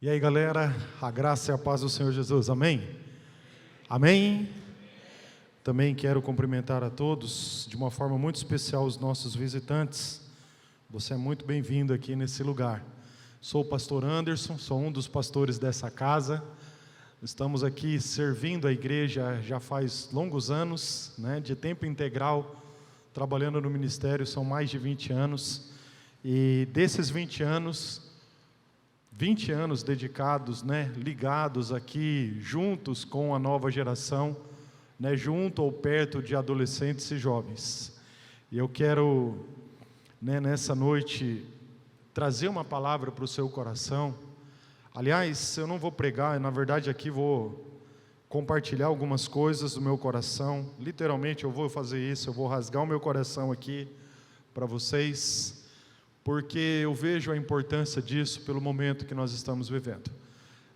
E aí, galera, a graça e a paz do Senhor Jesus, amém? Amém? Também quero cumprimentar a todos, de uma forma muito especial, os nossos visitantes. Você é muito bem-vindo aqui nesse lugar. Sou o pastor Anderson, sou um dos pastores dessa casa. Estamos aqui servindo a igreja já faz longos anos, de tempo integral, trabalhando no ministério, são mais de 20 anos. E desses 20 anos dedicados, ligados aqui, juntos com a nova geração, junto ou perto de adolescentes e jovens. E eu quero, nessa noite, trazer uma palavra para o seu coração. Aliás, eu não vou pregar, na verdade aqui vou compartilhar algumas coisas do meu coração. Literalmente eu vou fazer isso, eu vou rasgar o meu coração aqui para vocês, porque eu vejo a importância disso pelo momento que nós estamos vivendo.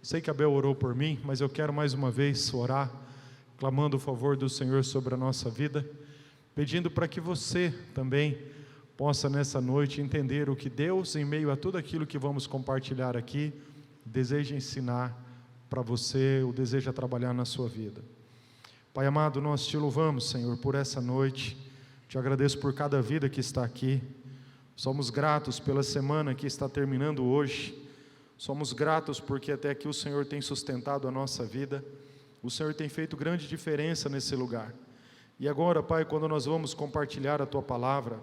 Sei que a Bel orou por mim, mas eu quero mais uma vez orar, clamando o favor do Senhor sobre a nossa vida, pedindo para que você também possa nessa noite entender o que Deus, em meio a tudo aquilo que vamos compartilhar aqui, deseja ensinar para você, ou deseja trabalhar na sua vida. Pai amado, nós te louvamos, Senhor, por essa noite, te agradeço por cada vida que está aqui. Somos gratos pela semana que está terminando hoje. Somos gratos porque até aqui o Senhor tem sustentado a nossa vida. O Senhor tem feito grande diferença nesse lugar. E agora, Pai, quando nós vamos compartilhar a Tua palavra,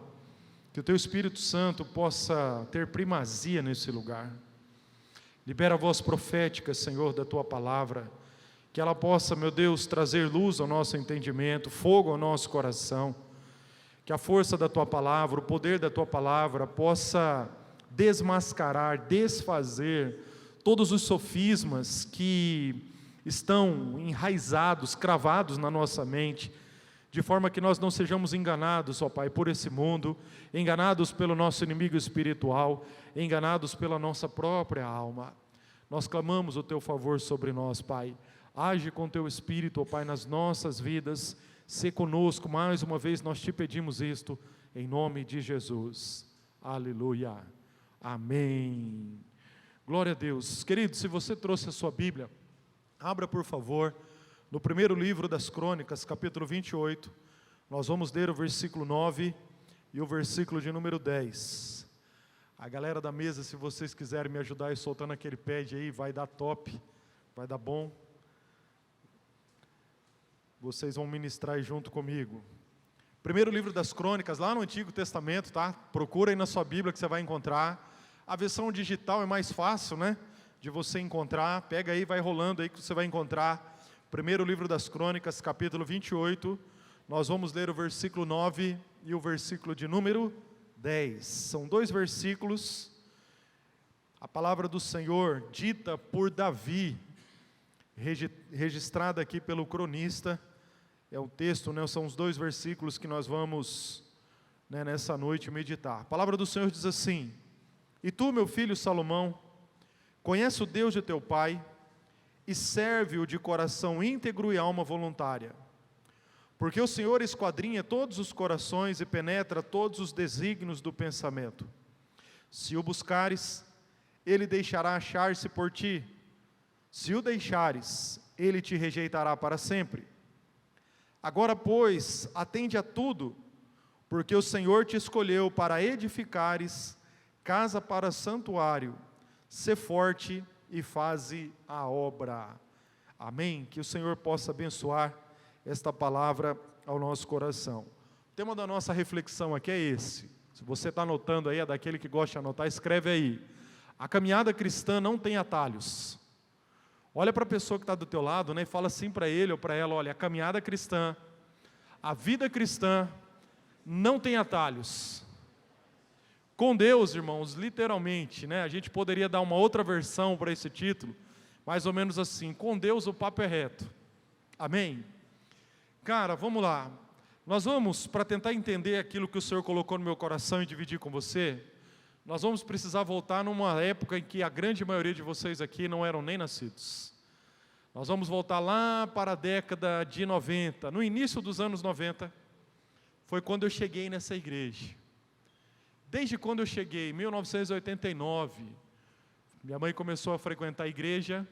que o Teu Espírito Santo possa ter primazia nesse lugar. Libera a voz profética, Senhor, da Tua palavra, que ela possa, meu Deus, trazer luz ao nosso entendimento, fogo ao nosso coração. Que a força da Tua palavra, o poder da Tua palavra possa desmascarar, desfazer todos os sofismas que estão enraizados, cravados na nossa mente, de forma que nós não sejamos enganados, ó Pai, por esse mundo, enganados pelo nosso inimigo espiritual, enganados pela nossa própria alma. Nós clamamos o Teu favor sobre nós, Pai. Age com Teu Espírito, ó Pai, nas nossas vidas. Se conosco, mais uma vez nós te pedimos isto, em nome de Jesus, aleluia, amém, glória a Deus. Querido, se você trouxe a sua Bíblia, abra por favor, no primeiro livro das Crônicas, capítulo 28, nós vamos ler o versículo 9 e o versículo de número 10, a galera da mesa, se vocês quiserem me ajudar e soltando aquele pad aí, vai dar top, vai dar bom. Vocês vão ministrar junto comigo. Primeiro livro das Crônicas, lá no Antigo Testamento, tá? Procura aí na sua Bíblia que você vai encontrar. A versão digital é mais fácil, de você encontrar. Pega aí, vai rolando aí que você vai encontrar. Primeiro livro das Crônicas, capítulo 28. Nós vamos ler o versículo 9 e o versículo de número 10. São dois versículos. A palavra do Senhor, dita por Davi, registrada aqui pelo cronista, é o texto, são os dois versículos que nós vamos, nessa noite meditar. A palavra do Senhor diz assim: E tu, meu filho Salomão, conhece o Deus de teu pai, e serve-o de coração íntegro e alma voluntária, porque o Senhor esquadrinha todos os corações e penetra todos os desígnios do pensamento. Se o buscares, ele deixará achar-se por ti. Se o deixares, ele te rejeitará para sempre. Agora, pois, atende a tudo, porque o Senhor te escolheu para edificares casa para santuário. Sê forte e faze a obra. Amém? Que o Senhor possa abençoar esta palavra ao nosso coração. O tema da nossa reflexão aqui é esse. Se você está anotando aí, é daquele que gosta de anotar, escreve aí. A caminhada cristã não tem atalhos. Olha para a pessoa que está do teu lado, e fala assim para ele ou para ela: olha, a caminhada cristã, a vida cristã, não tem atalhos. Com Deus, irmãos, literalmente, a gente poderia dar uma outra versão para esse título, mais ou menos assim: com Deus o papo é reto. Amém? Cara, vamos lá. Nós vamos, para tentar entender aquilo que o Senhor colocou no meu coração e dividir com você, nós vamos precisar voltar numa época em que a grande maioria de vocês aqui não eram nem nascidos. Nós vamos voltar lá para a década de 90, no início dos anos 90, foi quando eu cheguei nessa igreja. Desde quando eu cheguei, em 1989, Minha mãe começou a frequentar a igreja,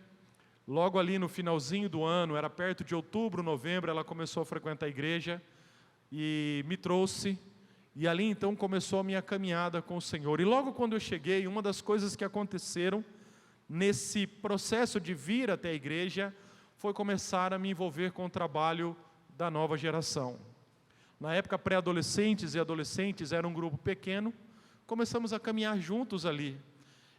logo ali no finalzinho do ano, era perto de outubro, novembro, ela começou a frequentar a igreja e me trouxe, e ali então começou a minha caminhada com o Senhor. E logo quando eu cheguei, uma das coisas que aconteceram nesse processo de vir até a igreja foi começar a me envolver com o trabalho da nova geração. Na época, pré-adolescentes e adolescentes era um grupo pequeno, começamos a caminhar juntos ali.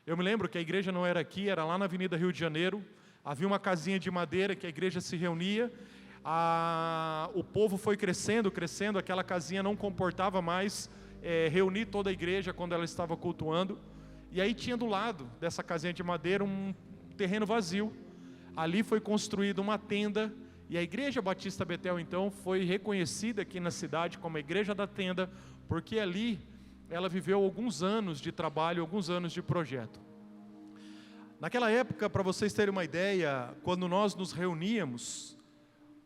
Eu me lembro que a igreja não era aqui, era lá na Avenida Rio de Janeiro, havia uma casinha de madeira que a igreja se reunia, o povo foi crescendo, aquela casinha não comportava mais reunir toda a igreja quando ela estava cultuando, e aí tinha do lado dessa casinha de madeira um terreno vazio, ali foi construída uma tenda, e a Igreja Batista Betel então foi reconhecida aqui na cidade como a Igreja da Tenda, porque ali ela viveu alguns anos de trabalho, alguns anos de projeto. Naquela época, para vocês terem uma ideia, quando nós nos reuníamos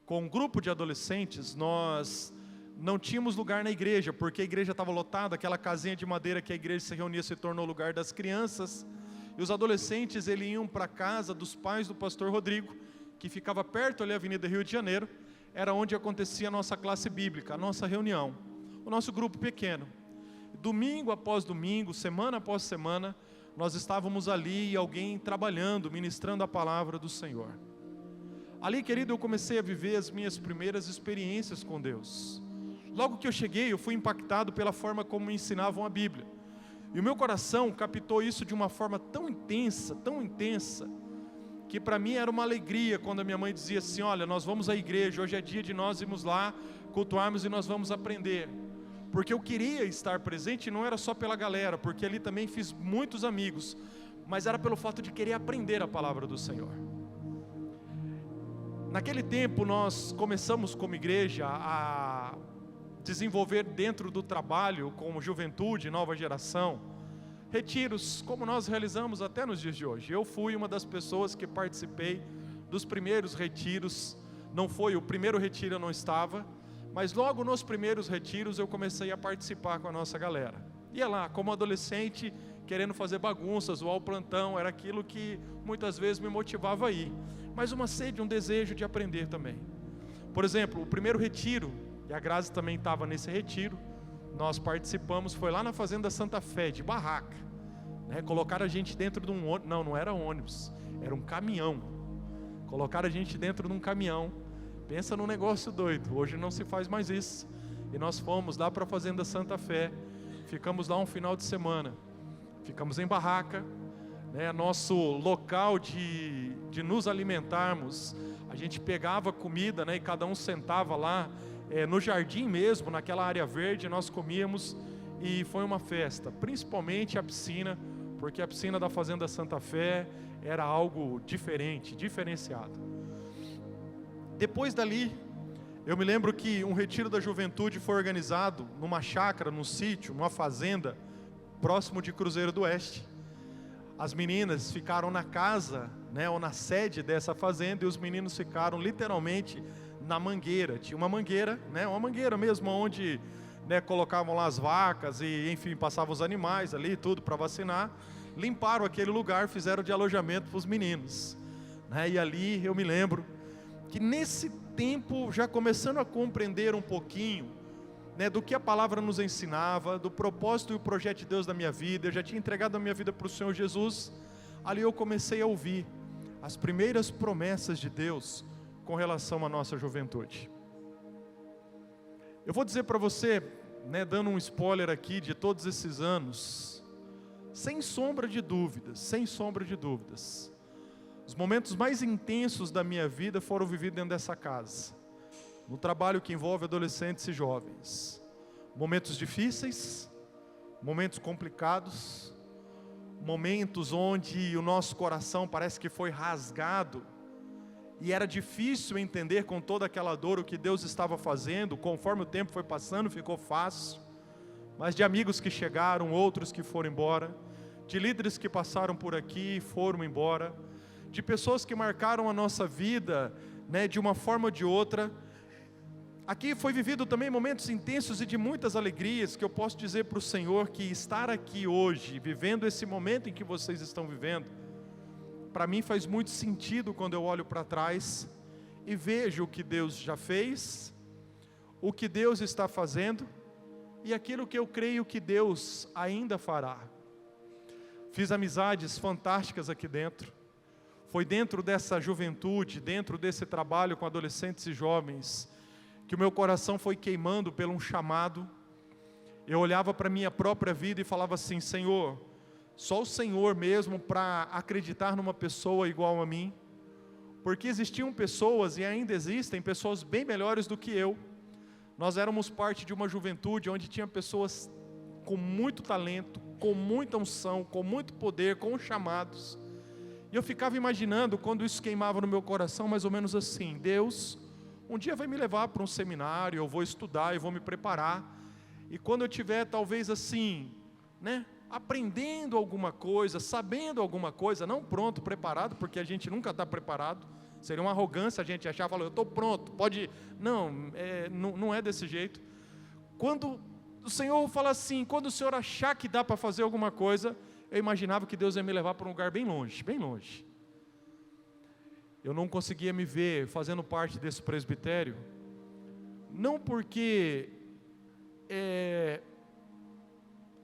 com um grupo de adolescentes, nós não tínhamos lugar na igreja, porque a igreja estava lotada, aquela casinha de madeira que a igreja se reunia se tornou lugar das crianças, e os adolescentes eles iam para a casa dos pais do pastor Rodrigo, que ficava perto ali da Avenida Rio de Janeiro, era onde acontecia a nossa classe bíblica, a nossa reunião, o nosso grupo pequeno. Domingo após domingo, semana após semana, nós estávamos ali e alguém trabalhando, ministrando a palavra do Senhor. Ali, querido, eu comecei a viver as minhas primeiras experiências com Deus. Logo que eu cheguei, eu fui impactado pela forma como me ensinavam a Bíblia. E o meu coração captou isso de uma forma tão intensa, que para mim era uma alegria quando a minha mãe dizia assim: olha, nós vamos à igreja, hoje é dia de nós irmos lá, cultuarmos e nós vamos aprender. Porque eu queria estar presente, não era só pela galera, porque ali também fiz muitos amigos, mas era pelo fato de querer aprender a palavra do Senhor. Naquele tempo nós começamos como igreja a desenvolver dentro do trabalho, como juventude, nova geração, retiros, como nós realizamos até nos dias de hoje. Eu fui uma das pessoas que participei dos primeiros retiros, não foi o primeiro retiro, eu não estava, mas logo nos primeiros retiros eu comecei a participar com a nossa galera. Ia lá, como adolescente, querendo fazer bagunças, zoar o plantão, era aquilo que muitas vezes me motivava a ir. Mas uma sede, um desejo de aprender também. Por exemplo, o primeiro retiro, e a Grazi também estava nesse retiro, nós participamos, foi lá na Fazenda Santa Fé, de barraca. Colocaram a gente dentro de um ônibus, não era ônibus, era um caminhão. Colocaram a gente dentro de um caminhão. Pensa num negócio doido, hoje não se faz mais isso. E nós fomos lá para a Fazenda Santa Fé, ficamos lá um final de semana, ficamos em barraca, nosso local de nos alimentarmos, a gente pegava comida, e cada um sentava lá, no jardim mesmo, naquela área verde, nós comíamos, e foi uma festa, principalmente a piscina, porque a piscina da Fazenda Santa Fé era algo diferente, diferenciado. Depois dali, eu me lembro que um retiro da juventude foi organizado numa chácara, num sítio, numa fazenda, próximo de Cruzeiro do Oeste. As meninas ficaram na casa, ou na sede dessa fazenda, e os meninos ficaram literalmente na mangueira. Tinha uma mangueira, uma mangueira mesmo, onde colocavam lá as vacas e, enfim, passavam os animais ali, tudo para vacinar. Limparam aquele lugar, fizeram de alojamento para os meninos. E ali eu me lembro que nesse tempo, já começando a compreender um pouquinho, do que a palavra nos ensinava, do propósito e o projeto de Deus na minha vida, eu já tinha entregado a minha vida para o Senhor Jesus, ali eu comecei a ouvir as primeiras promessas de Deus com relação à nossa juventude. Eu vou dizer para você, dando um spoiler aqui de todos esses anos, sem sombra de dúvidas, os momentos mais intensos da minha vida foram vividos dentro dessa casa, no trabalho que envolve adolescentes e jovens. Momentos difíceis, momentos complicados, momentos onde o nosso coração parece que foi rasgado, e era difícil entender com toda aquela dor o que Deus estava fazendo. Conforme o tempo foi passando, ficou fácil, mas de amigos que chegaram, outros que foram embora, de líderes que passaram por aqui e foram embora, de pessoas que marcaram a nossa vida, de uma forma ou de outra. Aqui foi vivido também momentos intensos e de muitas alegrias, que eu posso dizer para o Senhor que estar aqui hoje, vivendo esse momento em que vocês estão vivendo, para mim faz muito sentido quando eu olho para trás e vejo o que Deus já fez, o que Deus está fazendo e aquilo que eu creio que Deus ainda fará. Fiz amizades fantásticas aqui dentro. Foi dentro dessa juventude, dentro desse trabalho com adolescentes e jovens, que o meu coração foi queimando por um chamado. Eu olhava para a minha própria vida e falava assim: Senhor, só o Senhor mesmo para acreditar numa pessoa igual a mim, porque existiam pessoas e ainda existem pessoas bem melhores do que eu. Nós éramos parte de uma juventude onde tinha pessoas com muito talento, com muita unção, com muito poder, com chamados. E eu ficava imaginando, quando isso queimava no meu coração, mais ou menos assim: Deus, um dia vai me levar para um seminário, eu vou estudar, eu vou me preparar. E quando eu tiver talvez assim, aprendendo alguma coisa, sabendo alguma coisa, não pronto, preparado, porque a gente nunca está preparado. Seria uma arrogância a gente achar, falar, eu estou pronto, pode ir. Não é desse jeito. Quando o Senhor fala assim, quando o Senhor achar que dá para fazer alguma coisa, eu imaginava que Deus ia me levar para um lugar bem longe, bem longe. Eu não conseguia me ver fazendo parte desse presbitério, não porque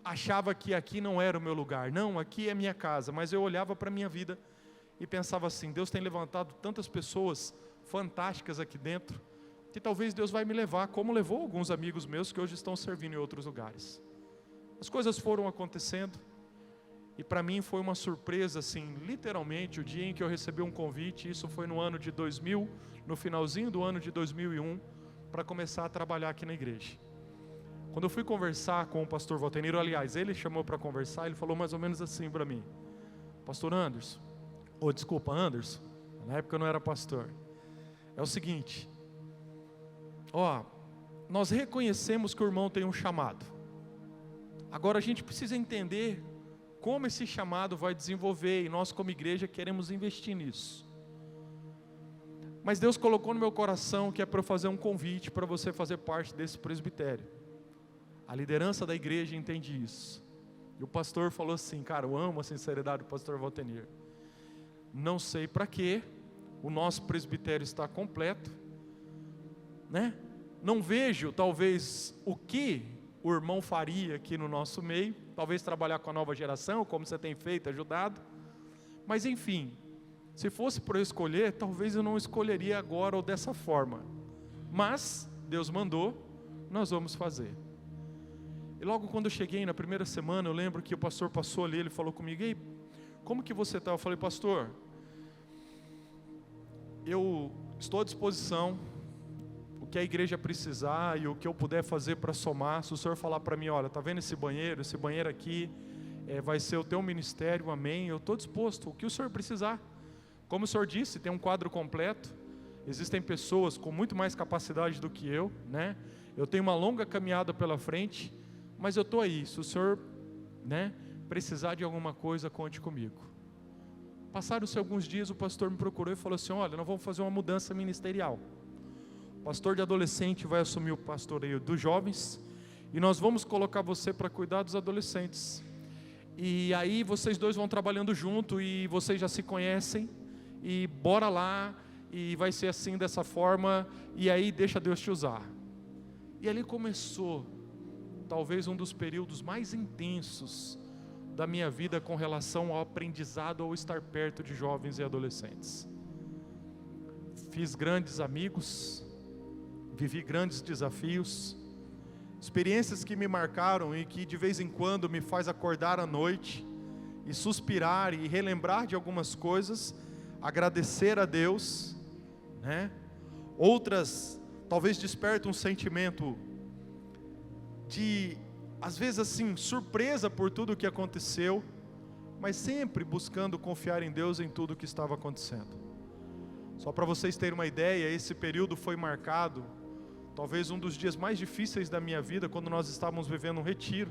achava que aqui não era o meu lugar, não, aqui é minha casa, mas eu olhava para a minha vida e pensava assim: Deus tem levantado tantas pessoas fantásticas aqui dentro, que talvez Deus vai me levar, como levou alguns amigos meus que hoje estão servindo em outros lugares. As coisas foram acontecendo, e para mim foi uma surpresa, assim, literalmente, o dia em que eu recebi um convite. Isso foi no ano de 2000, no finalzinho do ano de 2001, para começar a trabalhar aqui na igreja. Quando eu fui conversar com o pastor Valtenir, aliás, ele chamou para conversar, ele falou mais ou menos assim para mim: Pastor Anderson, Anderson, na época eu não era pastor, é o seguinte, nós reconhecemos que o irmão tem um chamado, agora a gente precisa entender como esse chamado vai desenvolver, e nós como igreja queremos investir nisso. Mas Deus colocou no meu coração que é para eu fazer um convite para você fazer parte desse presbitério. A liderança da igreja entende isso. E o pastor falou assim: cara, eu amo a sinceridade do pastor Valtenir. Não sei para quê, o nosso presbitério está completo, Não vejo talvez o que o irmão faria aqui no nosso meio, talvez trabalhar com a nova geração, como você tem feito, ajudado. Mas enfim, se fosse para eu escolher, talvez eu não escolheria agora ou dessa forma. Mas Deus mandou, nós vamos fazer. E logo quando eu cheguei na primeira semana, eu lembro que o pastor passou ali, ele falou comigo: ei, como que você está? Eu falei: pastor, eu estou à disposição, o que a igreja precisar e o que eu puder fazer para somar. Se o senhor falar para mim: olha, está vendo esse banheiro aqui, vai ser o teu ministério, amém, eu estou disposto, o que o senhor precisar. Como o senhor disse, tem um quadro completo, existem pessoas com muito mais capacidade do que eu, eu tenho uma longa caminhada pela frente, mas eu estou aí, se o senhor precisar de alguma coisa, conte comigo. Passaram-se alguns dias, o pastor me procurou e falou assim: olha, nós vamos fazer uma mudança ministerial. O pastor de adolescente vai assumir o pastoreio dos jovens, e nós vamos colocar você para cuidar dos adolescentes. E aí vocês dois vão trabalhando junto, e vocês já se conhecem, e bora lá, e vai ser assim, dessa forma, e aí deixa Deus te usar. E ali começou talvez um dos períodos mais intensos da minha vida com relação ao aprendizado ou estar perto de jovens e adolescentes. Fiz grandes amigos, vivi grandes desafios, experiências que me marcaram e que de vez em quando me faz acordar à noite e suspirar e relembrar de algumas coisas, agradecer a Deus, Outras talvez despertam um sentimento de, às vezes assim, surpresa por tudo o que aconteceu, mas sempre buscando confiar em Deus em tudo o que estava acontecendo. Só para vocês terem uma ideia, esse período foi marcado, talvez um dos dias mais difíceis da minha vida, quando nós estávamos vivendo um retiro.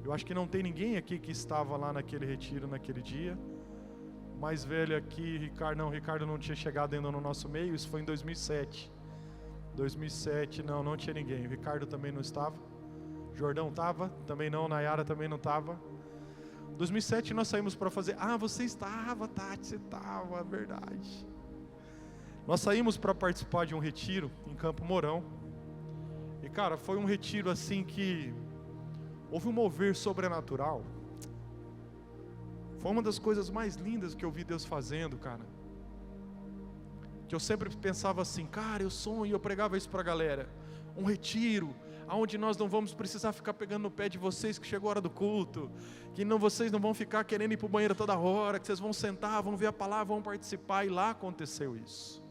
Eu acho que não tem ninguém aqui que estava lá naquele retiro, naquele dia. Mais velho aqui, Ricardo não tinha chegado ainda no nosso meio, isso foi em 2007. 2007, não tinha ninguém. O Ricardo também não estava. Jordão estava, também não. Nayara também não estava. 2007 nós saímos para fazer... você estava, Tati, você estava, é verdade. Nós saímos para participar de um retiro em Campo Mourão. E cara, foi um retiro assim que houve um mover sobrenatural. Foi uma das coisas mais lindas que eu vi Deus fazendo, cara. Que eu sempre pensava assim, cara, eu sonho, e eu pregava isso para a galera. Um retiro, onde nós não vamos precisar ficar pegando no pé de vocês que chegou a hora do culto. Que vocês não vão ficar querendo ir para o banheiro toda hora, que vocês vão sentar, vão ver a palavra, vão participar. E lá aconteceu isso.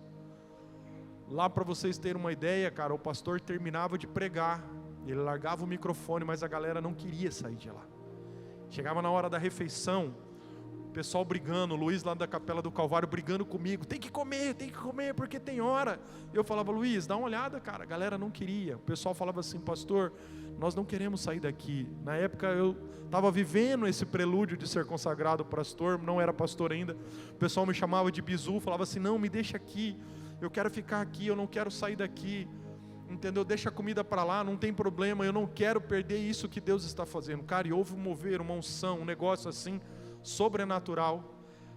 Lá, para vocês terem uma ideia, cara, o pastor terminava de pregar, ele largava o microfone, mas a galera não queria sair de lá. Chegava na hora da refeição, o pessoal brigando, o Luiz lá da Capela do Calvário brigando comigo, tem que comer, porque tem hora. Eu falava, Luiz, dá uma olhada, cara, a galera não queria. O pessoal falava assim, pastor, nós não queremos sair daqui. Na época eu estava vivendo esse prelúdio de ser consagrado pastor, não era pastor ainda. O pessoal me chamava de bizu, falava assim, não, me deixa aqui, eu quero ficar aqui, eu não quero sair daqui, entendeu? Deixa a comida para lá, não tem problema, eu não quero perder isso que Deus está fazendo. Cara, e houve um mover, uma unção, um negócio assim, sobrenatural.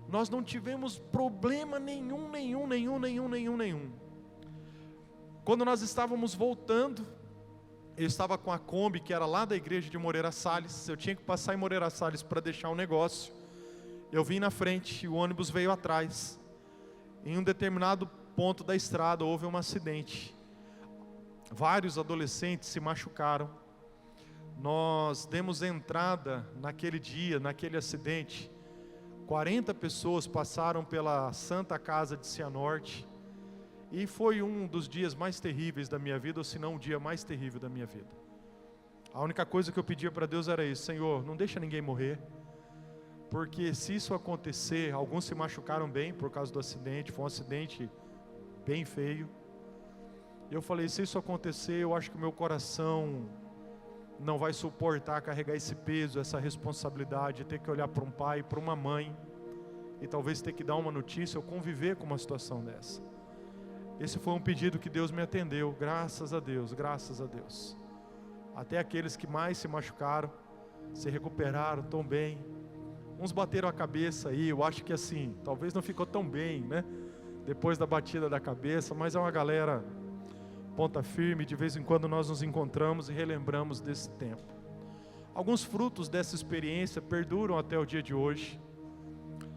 Nós não tivemos problema nenhum. Quando nós estávamos voltando, eu estava com a Kombi, que era lá da igreja de Moreira Salles, eu tinha que passar em Moreira Salles para deixar um negócio. Eu vim na frente e o ônibus veio atrás. Em um determinado ponto da estrada houve um acidente. Vários adolescentes se machucaram. Nós demos entrada naquele dia, naquele acidente. 40 pessoas passaram pela Santa Casa de Cianorte. E foi um dos dias mais terríveis da minha vida, ou se não o dia mais terrível da minha vida. A única coisa que eu pedia para Deus era isso: Senhor, não deixa ninguém morrer. Porque se isso acontecer, alguns se machucaram bem por causa do acidente, foi um acidente bem feio. E eu falei, se isso acontecer, eu acho que o meu coração não vai suportar carregar esse peso, essa responsabilidade, ter que olhar para um pai, para uma mãe, e talvez ter que dar uma notícia ou conviver com uma situação dessa. Esse foi um pedido que Deus me atendeu, graças a Deus, graças a Deus. Até aqueles que mais se machucaram, se recuperaram tão bem. Uns bateram a cabeça aí, eu acho que assim, talvez não ficou tão bem, né? Depois da batida da cabeça, mas é uma galera ponta firme, de vez em quando nós nos encontramos e relembramos desse tempo. Alguns frutos dessa experiência perduram até o dia de hoje.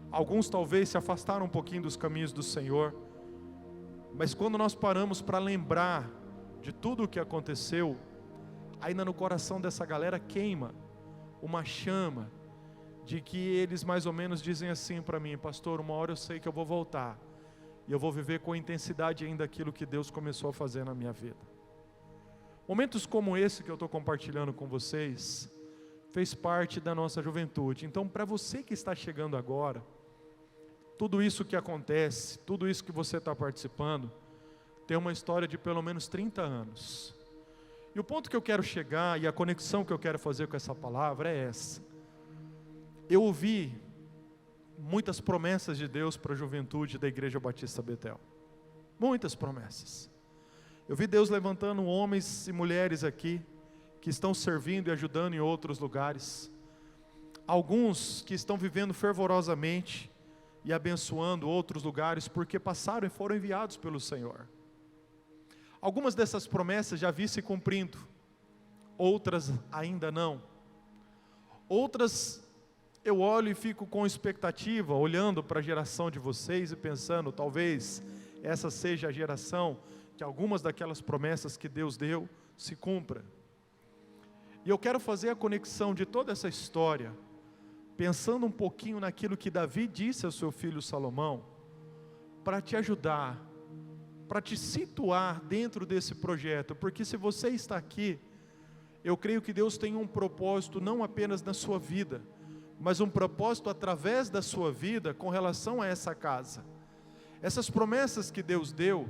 Alguns talvez se afastaram um pouquinho dos caminhos do Senhor, mas quando nós paramos para lembrar de tudo o que aconteceu, ainda no coração dessa galera queima uma chama, de que eles mais ou menos dizem assim para mim, pastor, uma hora eu sei que eu vou voltar, e eu vou viver com intensidade ainda aquilo que Deus começou a fazer na minha vida. Momentos como esse que eu estou compartilhando com vocês, fez parte da nossa juventude. Então, para você que está chegando agora, tudo isso que acontece, tudo isso que você está participando, tem uma história de pelo menos 30 anos. E o ponto que eu quero chegar, e a conexão que eu quero fazer com essa palavra é essa. Eu ouvi muitas promessas de Deus para a juventude da Igreja Batista Betel. Muitas promessas. Eu vi Deus levantando homens e mulheres aqui, que estão servindo e ajudando em outros lugares. Alguns que estão vivendo fervorosamente e abençoando outros lugares, porque passaram e foram enviados pelo Senhor. Algumas dessas promessas já vi se cumprindo, outras ainda não. Outras eu olho e fico com expectativa, olhando para a geração de vocês e pensando, talvez essa seja a geração que algumas daquelas promessas que Deus deu se cumpra. E eu quero fazer a conexão de toda essa história, pensando um pouquinho naquilo que Davi disse ao seu filho Salomão, para te ajudar, para te situar dentro desse projeto, porque se você está aqui, eu creio que Deus tem um propósito não apenas na sua vida, mas um propósito através da sua vida com relação a essa casa. Essas promessas que Deus deu,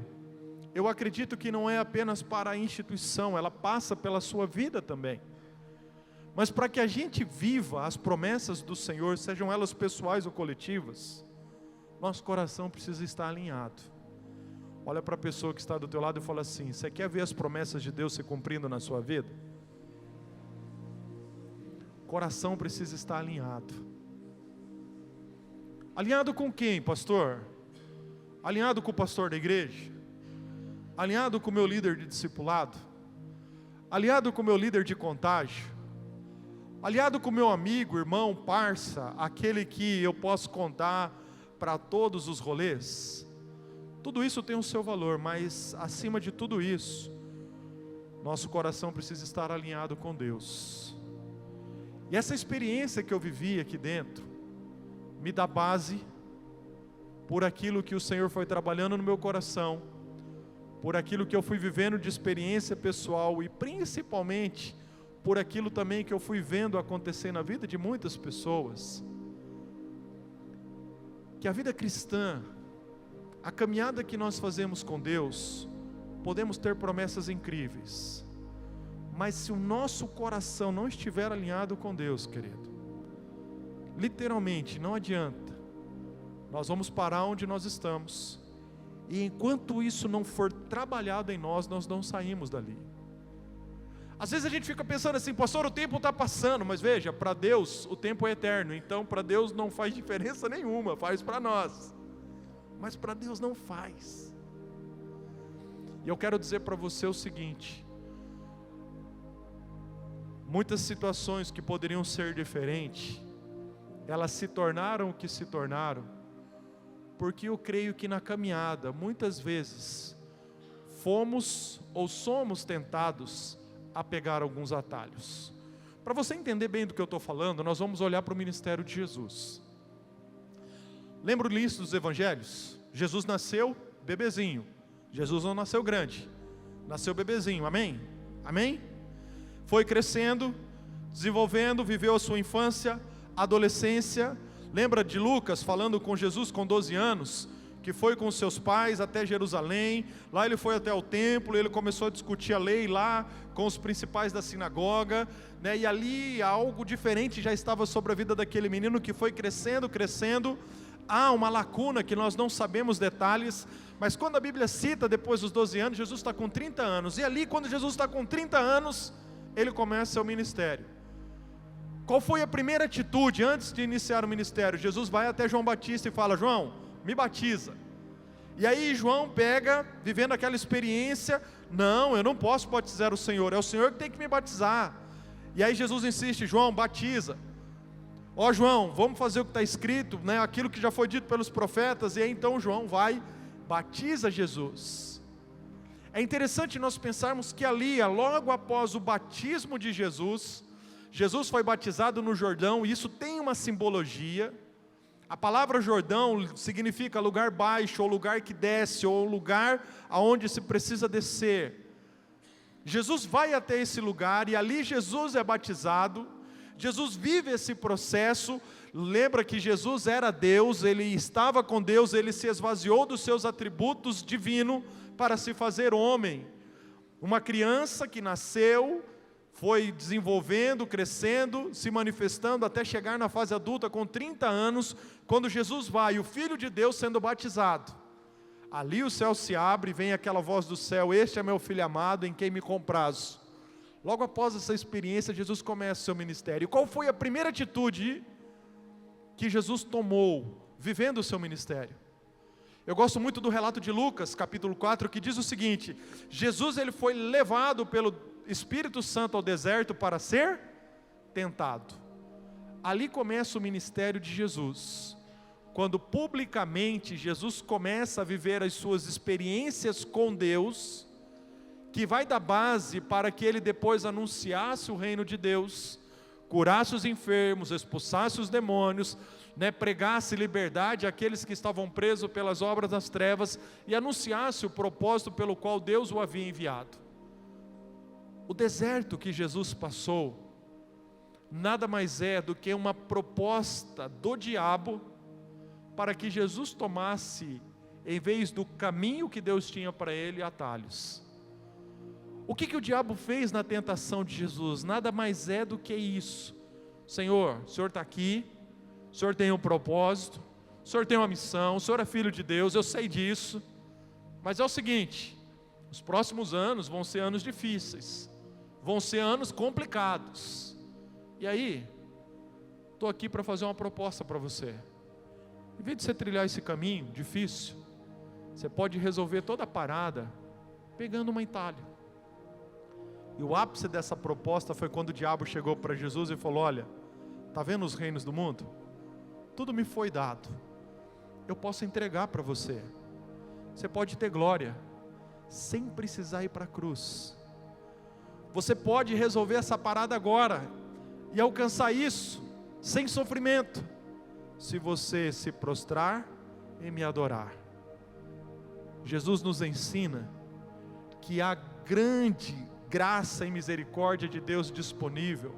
eu acredito que não é apenas para a instituição, ela passa pela sua vida também. Mas para que a gente viva as promessas do Senhor, sejam elas pessoais ou coletivas, nosso coração precisa estar alinhado. Olha para a pessoa que está do teu lado e fala assim, você quer ver as promessas de Deus se cumprindo na sua vida? coração precisa estar alinhado. Alinhado com quem, pastor? Alinhado com o pastor da igreja? Alinhado com o meu líder de discipulado? Alinhado com o meu líder de contágio? Alinhado com o meu amigo, irmão, parça, aquele que eu posso contar para todos os rolês? Tudo isso tem o seu valor, mas acima de tudo isso, nosso coração precisa estar alinhado com Deus. E essa experiência que eu vivi aqui dentro, me dá base por aquilo que o Senhor foi trabalhando no meu coração, por aquilo que eu fui vivendo de experiência pessoal e principalmente por aquilo também que eu fui vendo acontecer na vida de muitas pessoas. Que a vida cristã, a caminhada que nós fazemos com Deus, podemos ter promessas incríveis, mas se o nosso coração não estiver alinhado com Deus, querido, literalmente não adianta, nós vamos parar onde nós estamos, e enquanto isso não for trabalhado em nós, nós não saímos dali. Às vezes a gente fica pensando assim, pastor, o tempo está passando, mas veja, para Deus o tempo é eterno, então para Deus não faz diferença nenhuma, faz para nós, mas para Deus não faz. E eu quero dizer para você o seguinte, muitas situações que poderiam ser diferentes, elas se tornaram o que se tornaram, porque eu creio que na caminhada, muitas vezes, fomos ou somos tentados a pegar alguns atalhos. Para você entender bem do que eu estou falando, nós vamos olhar para o ministério de Jesus. Lembra o início dos evangelhos? Jesus nasceu bebezinho, Jesus não nasceu grande, nasceu bebezinho, amém? Amém? Foi crescendo, desenvolvendo, viveu a sua infância, adolescência. Lembra de Lucas falando com Jesus com 12 anos, que foi com seus pais até Jerusalém, lá ele foi até o templo, ele começou a discutir a lei lá com os principais da sinagoga, né? E ali algo diferente já estava sobre a vida daquele menino que foi crescendo, há uma lacuna que nós não sabemos detalhes, mas quando a Bíblia cita depois dos 12 anos, Jesus está com 30 anos, e ali quando Jesus está com 30 anos, ele começa seu ministério. Qual foi a primeira atitude antes de iniciar o ministério? Jesus vai até João Batista e fala, João, me batiza. E aí João pega, vivendo aquela experiência, não, eu não posso batizar o Senhor, é o Senhor que tem que me batizar. E aí Jesus insiste, João, batiza. Ó João, vamos fazer o que está escrito, né? Aquilo que já foi dito pelos profetas. E aí então João vai, batiza Jesus. É interessante nós pensarmos que ali, logo após o batismo de Jesus, Jesus foi batizado no Jordão, e isso tem uma simbologia. A palavra Jordão significa lugar baixo, ou lugar que desce, ou lugar aonde se precisa descer. Jesus vai até esse lugar, e ali Jesus é batizado. Jesus vive esse processo. Lembra que Jesus era Deus, ele estava com Deus, ele se esvaziou dos seus atributos divinos para se fazer homem. Uma criança que nasceu, foi desenvolvendo, crescendo, se manifestando até chegar na fase adulta com 30 anos, quando Jesus vai, o Filho de Deus sendo batizado. Ali o céu se abre, vem aquela voz do céu, este é meu Filho amado, em quem me comprazo. Logo após essa experiência, Jesus começa o seu ministério. E qual foi a primeira atitude que Jesus tomou, vivendo o seu ministério? Eu gosto muito do relato de Lucas, capítulo 4, que diz o seguinte, Jesus ele foi levado pelo Espírito Santo ao deserto para ser tentado. Ali começa o ministério de Jesus, quando publicamente Jesus começa a viver as suas experiências com Deus, que vai dar base para que ele depois anunciasse o reino de Deus, curasse os enfermos, expulsasse os demônios, né, pregasse liberdade àqueles que estavam presos pelas obras das trevas, e anunciasse o propósito pelo qual Deus o havia enviado. O deserto que Jesus passou, nada mais é do que uma proposta do diabo, para que Jesus tomasse, em vez do caminho que Deus tinha para ele, atalhos. O que o diabo fez na tentação de Jesus? Nada mais é do que isso. Senhor, o Senhor está aqui, o Senhor tem um propósito, o Senhor tem uma missão, o Senhor é filho de Deus, eu sei disso, mas é o seguinte, os próximos anos vão ser anos difíceis, vão ser anos complicados, e aí, estou aqui para fazer uma proposta para você. Em vez de você trilhar esse caminho difícil, você pode resolver toda a parada pegando uma entalho. E o ápice dessa proposta foi quando o diabo chegou para Jesus e falou: olha, está vendo os reinos do mundo? Tudo me foi dado, eu posso entregar para você. Você pode ter glória sem precisar ir para a cruz. Você pode resolver essa parada agora e alcançar isso sem sofrimento, se você se prostrar e me adorar. Jesus nos ensina que há grande graça e misericórdia de Deus disponível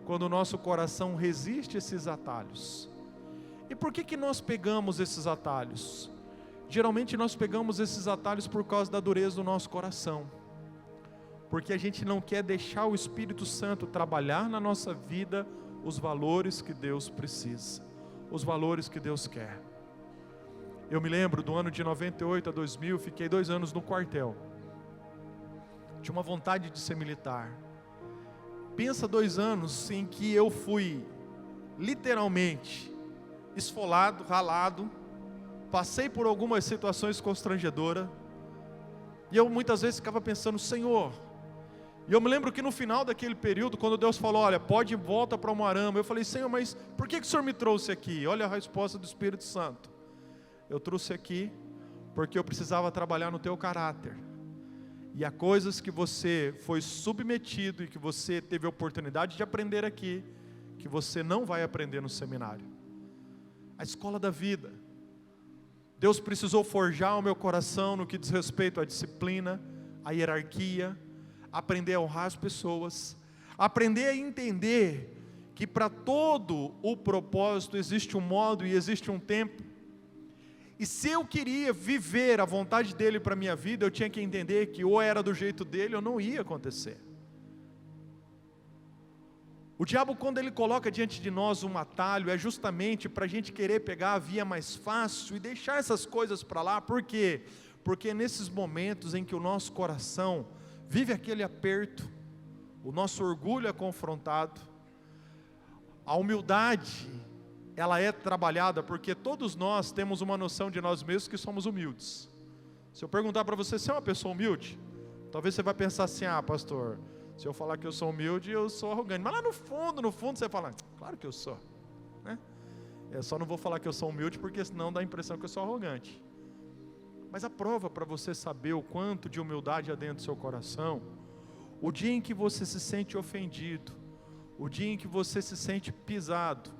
quando o nosso coração resiste a esses atalhos. E por que nós pegamos esses atalhos? Geralmente nós pegamos esses atalhos por causa da dureza do nosso coração, porque a gente não quer deixar o Espírito Santo trabalhar na nossa vida os valores que Deus precisa, os valores que Deus quer. Eu me lembro do ano de 98 a 2000, fiquei 2 anos no quartel. Tinha uma vontade de ser militar. Pensa 2 anos em que eu fui literalmente esfolado, ralado, passei por algumas situações constrangedoras, e eu muitas vezes ficava pensando: Senhor. E eu me lembro que no final daquele período, quando Deus falou: olha, pode ir, volta para Umuarama, eu falei: Senhor, mas por que o Senhor me trouxe aqui? Olha a resposta do Espírito Santo: eu trouxe aqui porque eu precisava trabalhar no teu caráter, e há coisas que você foi submetido e que você teve a oportunidade de aprender aqui, que você não vai aprender no seminário. A escola da vida. Deus precisou forjar o meu coração no que diz respeito à disciplina, à hierarquia, aprender a honrar as pessoas, aprender a entender que para todo o propósito existe um modo e existe um tempo. E se eu queria viver a vontade dele para a minha vida, eu tinha que entender que ou era do jeito dele ou não ia acontecer. O diabo, quando ele coloca diante de nós um atalho, é justamente para a gente querer pegar a via mais fácil e deixar essas coisas para lá. Por quê? Porque é nesses momentos em que o nosso coração vive aquele aperto, o nosso orgulho é confrontado, a humildade, ela é trabalhada, porque todos nós temos uma noção de nós mesmos que somos humildes. Se eu perguntar para você, você é uma pessoa humilde? Talvez você vai pensar assim: ah, pastor, se eu falar que eu sou humilde, eu sou arrogante. Mas lá no fundo você fala: claro que eu sou, né? Eu só não vou falar que eu sou humilde, porque senão dá a impressão que eu sou arrogante. Mas a prova para você saber o quanto de humildade há dentro do seu coração, o dia em que você se sente ofendido, o dia em que você se sente pisado,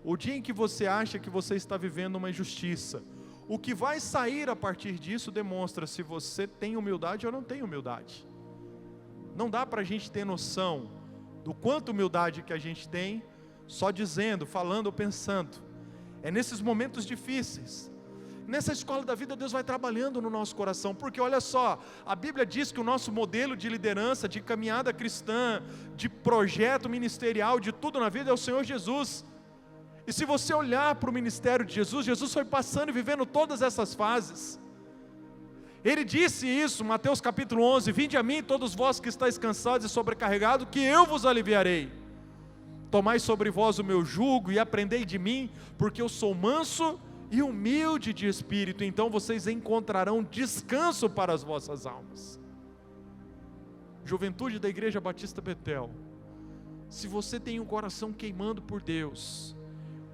o dia em que você acha que você está vivendo uma injustiça, o que vai sair a partir disso demonstra se você tem humildade ou não tem humildade. Não dá para a gente ter noção do quanto humildade que a gente tem só dizendo, falando ou pensando. É nesses momentos difíceis. Nessa escola da vida, Deus vai trabalhando no nosso coração, porque olha só, a Bíblia diz que o nosso modelo de liderança, de caminhada cristã, de projeto ministerial, de tudo na vida é o Senhor Jesus. E se você olhar para o ministério de Jesus, Jesus foi passando e vivendo todas essas fases. Ele disse isso, Mateus capítulo 11, vinde a mim todos vós que estáis cansados e sobrecarregados, que eu vos aliviarei. Tomai sobre vós o meu jugo e aprendei de mim, porque eu sou manso e humilde de espírito, então vocês encontrarão descanso para as vossas almas. Juventude da Igreja Batista Betel, se você tem um coração queimando por Deus,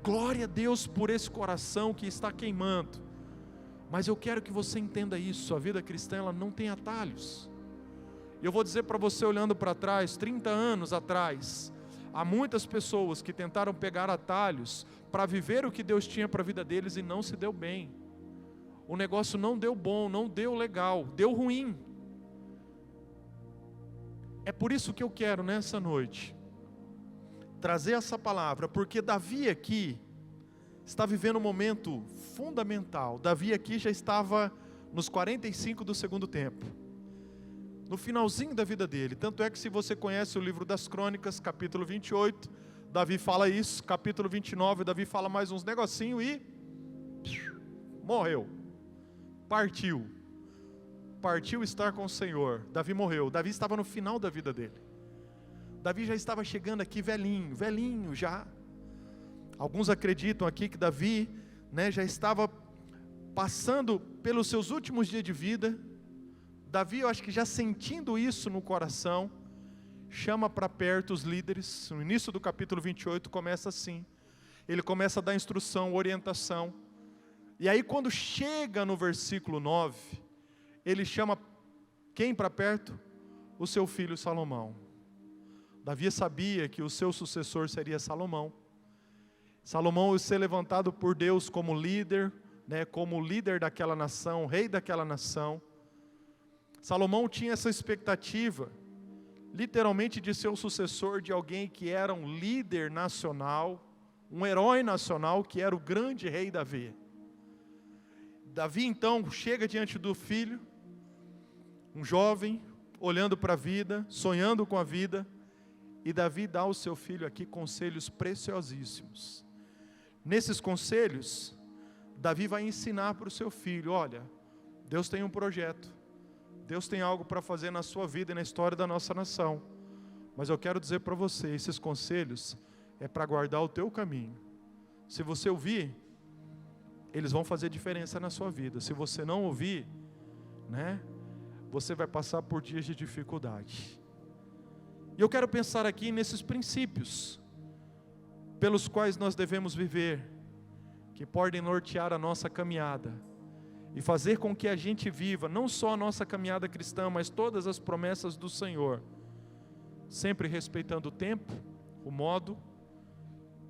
glória a Deus por esse coração que está queimando, mas eu quero que você entenda isso, a vida cristã ela não tem atalhos. Eu vou dizer para você, olhando para trás, 30 anos atrás, há muitas pessoas que tentaram pegar atalhos para viver o que Deus tinha para a vida deles e não se deu bem. O negócio não deu bom, não deu legal, deu ruim. É por isso que eu quero nessa noite trazer essa palavra, porque Davi aqui está vivendo um momento fundamental. Davi aqui já estava nos 45 do segundo tempo, no finalzinho da vida dele. Tanto é que se você conhece o livro das Crônicas, capítulo 28, Davi fala isso, capítulo 29, Davi fala mais uns negocinhos e morreu, partiu estar com o Senhor. Davi morreu, Davi estava no final da vida dele. Davi já estava chegando aqui velhinho já. Alguns acreditam aqui que Davi, já estava passando pelos seus últimos dias de vida. Davi, eu acho que já sentindo isso no coração, chama para perto os líderes. No início do capítulo 28 começa assim. Ele começa a dar instrução, orientação. E aí quando chega no versículo 9, ele chama quem para perto? O seu filho Salomão. Davi sabia que o seu sucessor seria Salomão. Salomão ia ser levantado por Deus como líder, como líder daquela nação, rei daquela nação. Salomão tinha essa expectativa, literalmente, de ser o sucessor de alguém que era um líder nacional, um herói nacional, que era o grande rei Davi. Davi então chega diante do filho, um jovem, olhando para a vida, sonhando com a vida, e Davi dá ao seu filho aqui conselhos preciosíssimos. Nesses conselhos, Davi vai ensinar para o seu filho: olha, Deus tem um projeto, Deus tem algo para fazer na sua vida e na história da nossa nação, mas eu quero dizer para você, esses conselhos é para guardar o teu caminho. Se você ouvir, eles vão fazer diferença na sua vida. Se você não ouvir, você vai passar por dias de dificuldade. E eu quero pensar aqui nesses princípios pelos quais nós devemos viver, que podem nortear a nossa caminhada e fazer com que a gente viva não só a nossa caminhada cristã, mas todas as promessas do Senhor, sempre respeitando o tempo, o modo,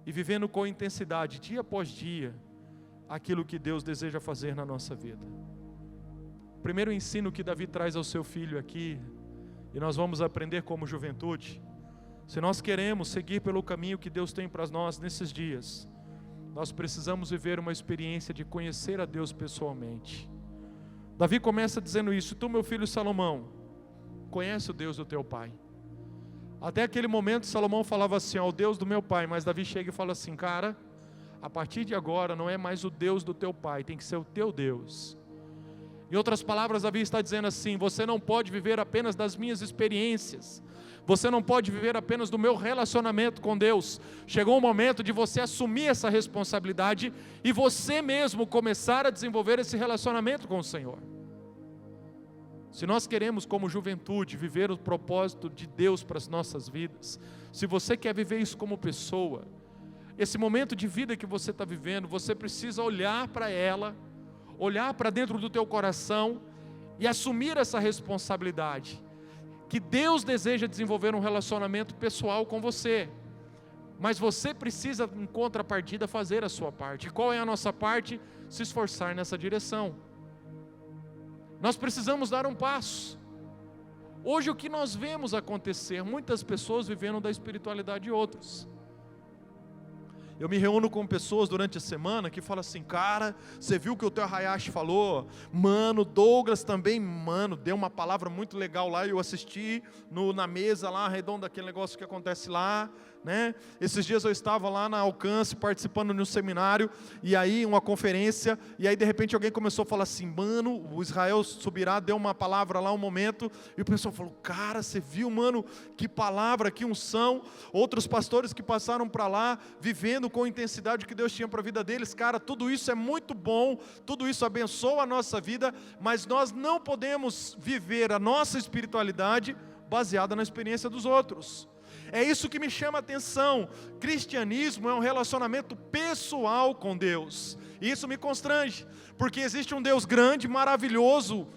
e vivendo com intensidade, dia após dia, aquilo que Deus deseja fazer na nossa vida. O primeiro ensino que Davi traz ao seu filho aqui, e nós vamos aprender como juventude, se nós queremos seguir pelo caminho que Deus tem para nós nesses dias, nós precisamos viver uma experiência de conhecer a Deus pessoalmente. Davi começa dizendo isso: tu, meu filho Salomão, conhece o Deus do teu pai. Até aquele momento Salomão falava assim: ó, o Deus do meu pai, mas Davi chega e fala assim: cara, a partir de agora não é mais o Deus do teu pai, tem que ser o teu Deus. Em outras palavras, Davi está dizendo assim: você não pode viver apenas das minhas experiências, você não pode viver apenas do meu relacionamento com Deus. Chegou o momento de você assumir essa responsabilidade e você mesmo começar a desenvolver esse relacionamento com o Senhor. Se nós queremos como juventude viver o propósito de Deus para as nossas vidas, se você quer viver isso como pessoa, esse momento de vida que você está vivendo, você precisa olhar para ela, olhar para dentro do teu coração e assumir essa responsabilidade, que Deus deseja desenvolver um relacionamento pessoal com você, mas você precisa, em contrapartida, fazer a sua parte. E qual é a nossa parte? Se esforçar nessa direção. Nós precisamos dar um passo. Hoje o que nós vemos acontecer, muitas pessoas vivendo da espiritualidade de outros. Eu me reúno com pessoas durante a semana que falam assim: cara, você viu o que o teu Hayashi falou? Mano, Douglas também, deu uma palavra muito legal lá, eu assisti na mesa lá, redonda, aquele negócio que acontece lá, Esses dias eu estava lá na Alcance, participando de um seminário, e aí uma conferência, e aí de repente alguém começou a falar assim: mano, o Israel Subirá deu uma palavra lá um momento, e o pessoal falou: cara, você viu, mano, que palavra, que unção. Outros pastores que passaram para lá, vivendo com intensidade o que Deus tinha para a vida deles. Cara, tudo isso é muito bom, tudo isso abençoa a nossa vida, mas nós não podemos viver a nossa espiritualidade baseada na experiência dos outros. É isso que me chama a atenção. Cristianismo é um relacionamento pessoal com Deus, e isso me constrange, porque existe um Deus grande, maravilhoso,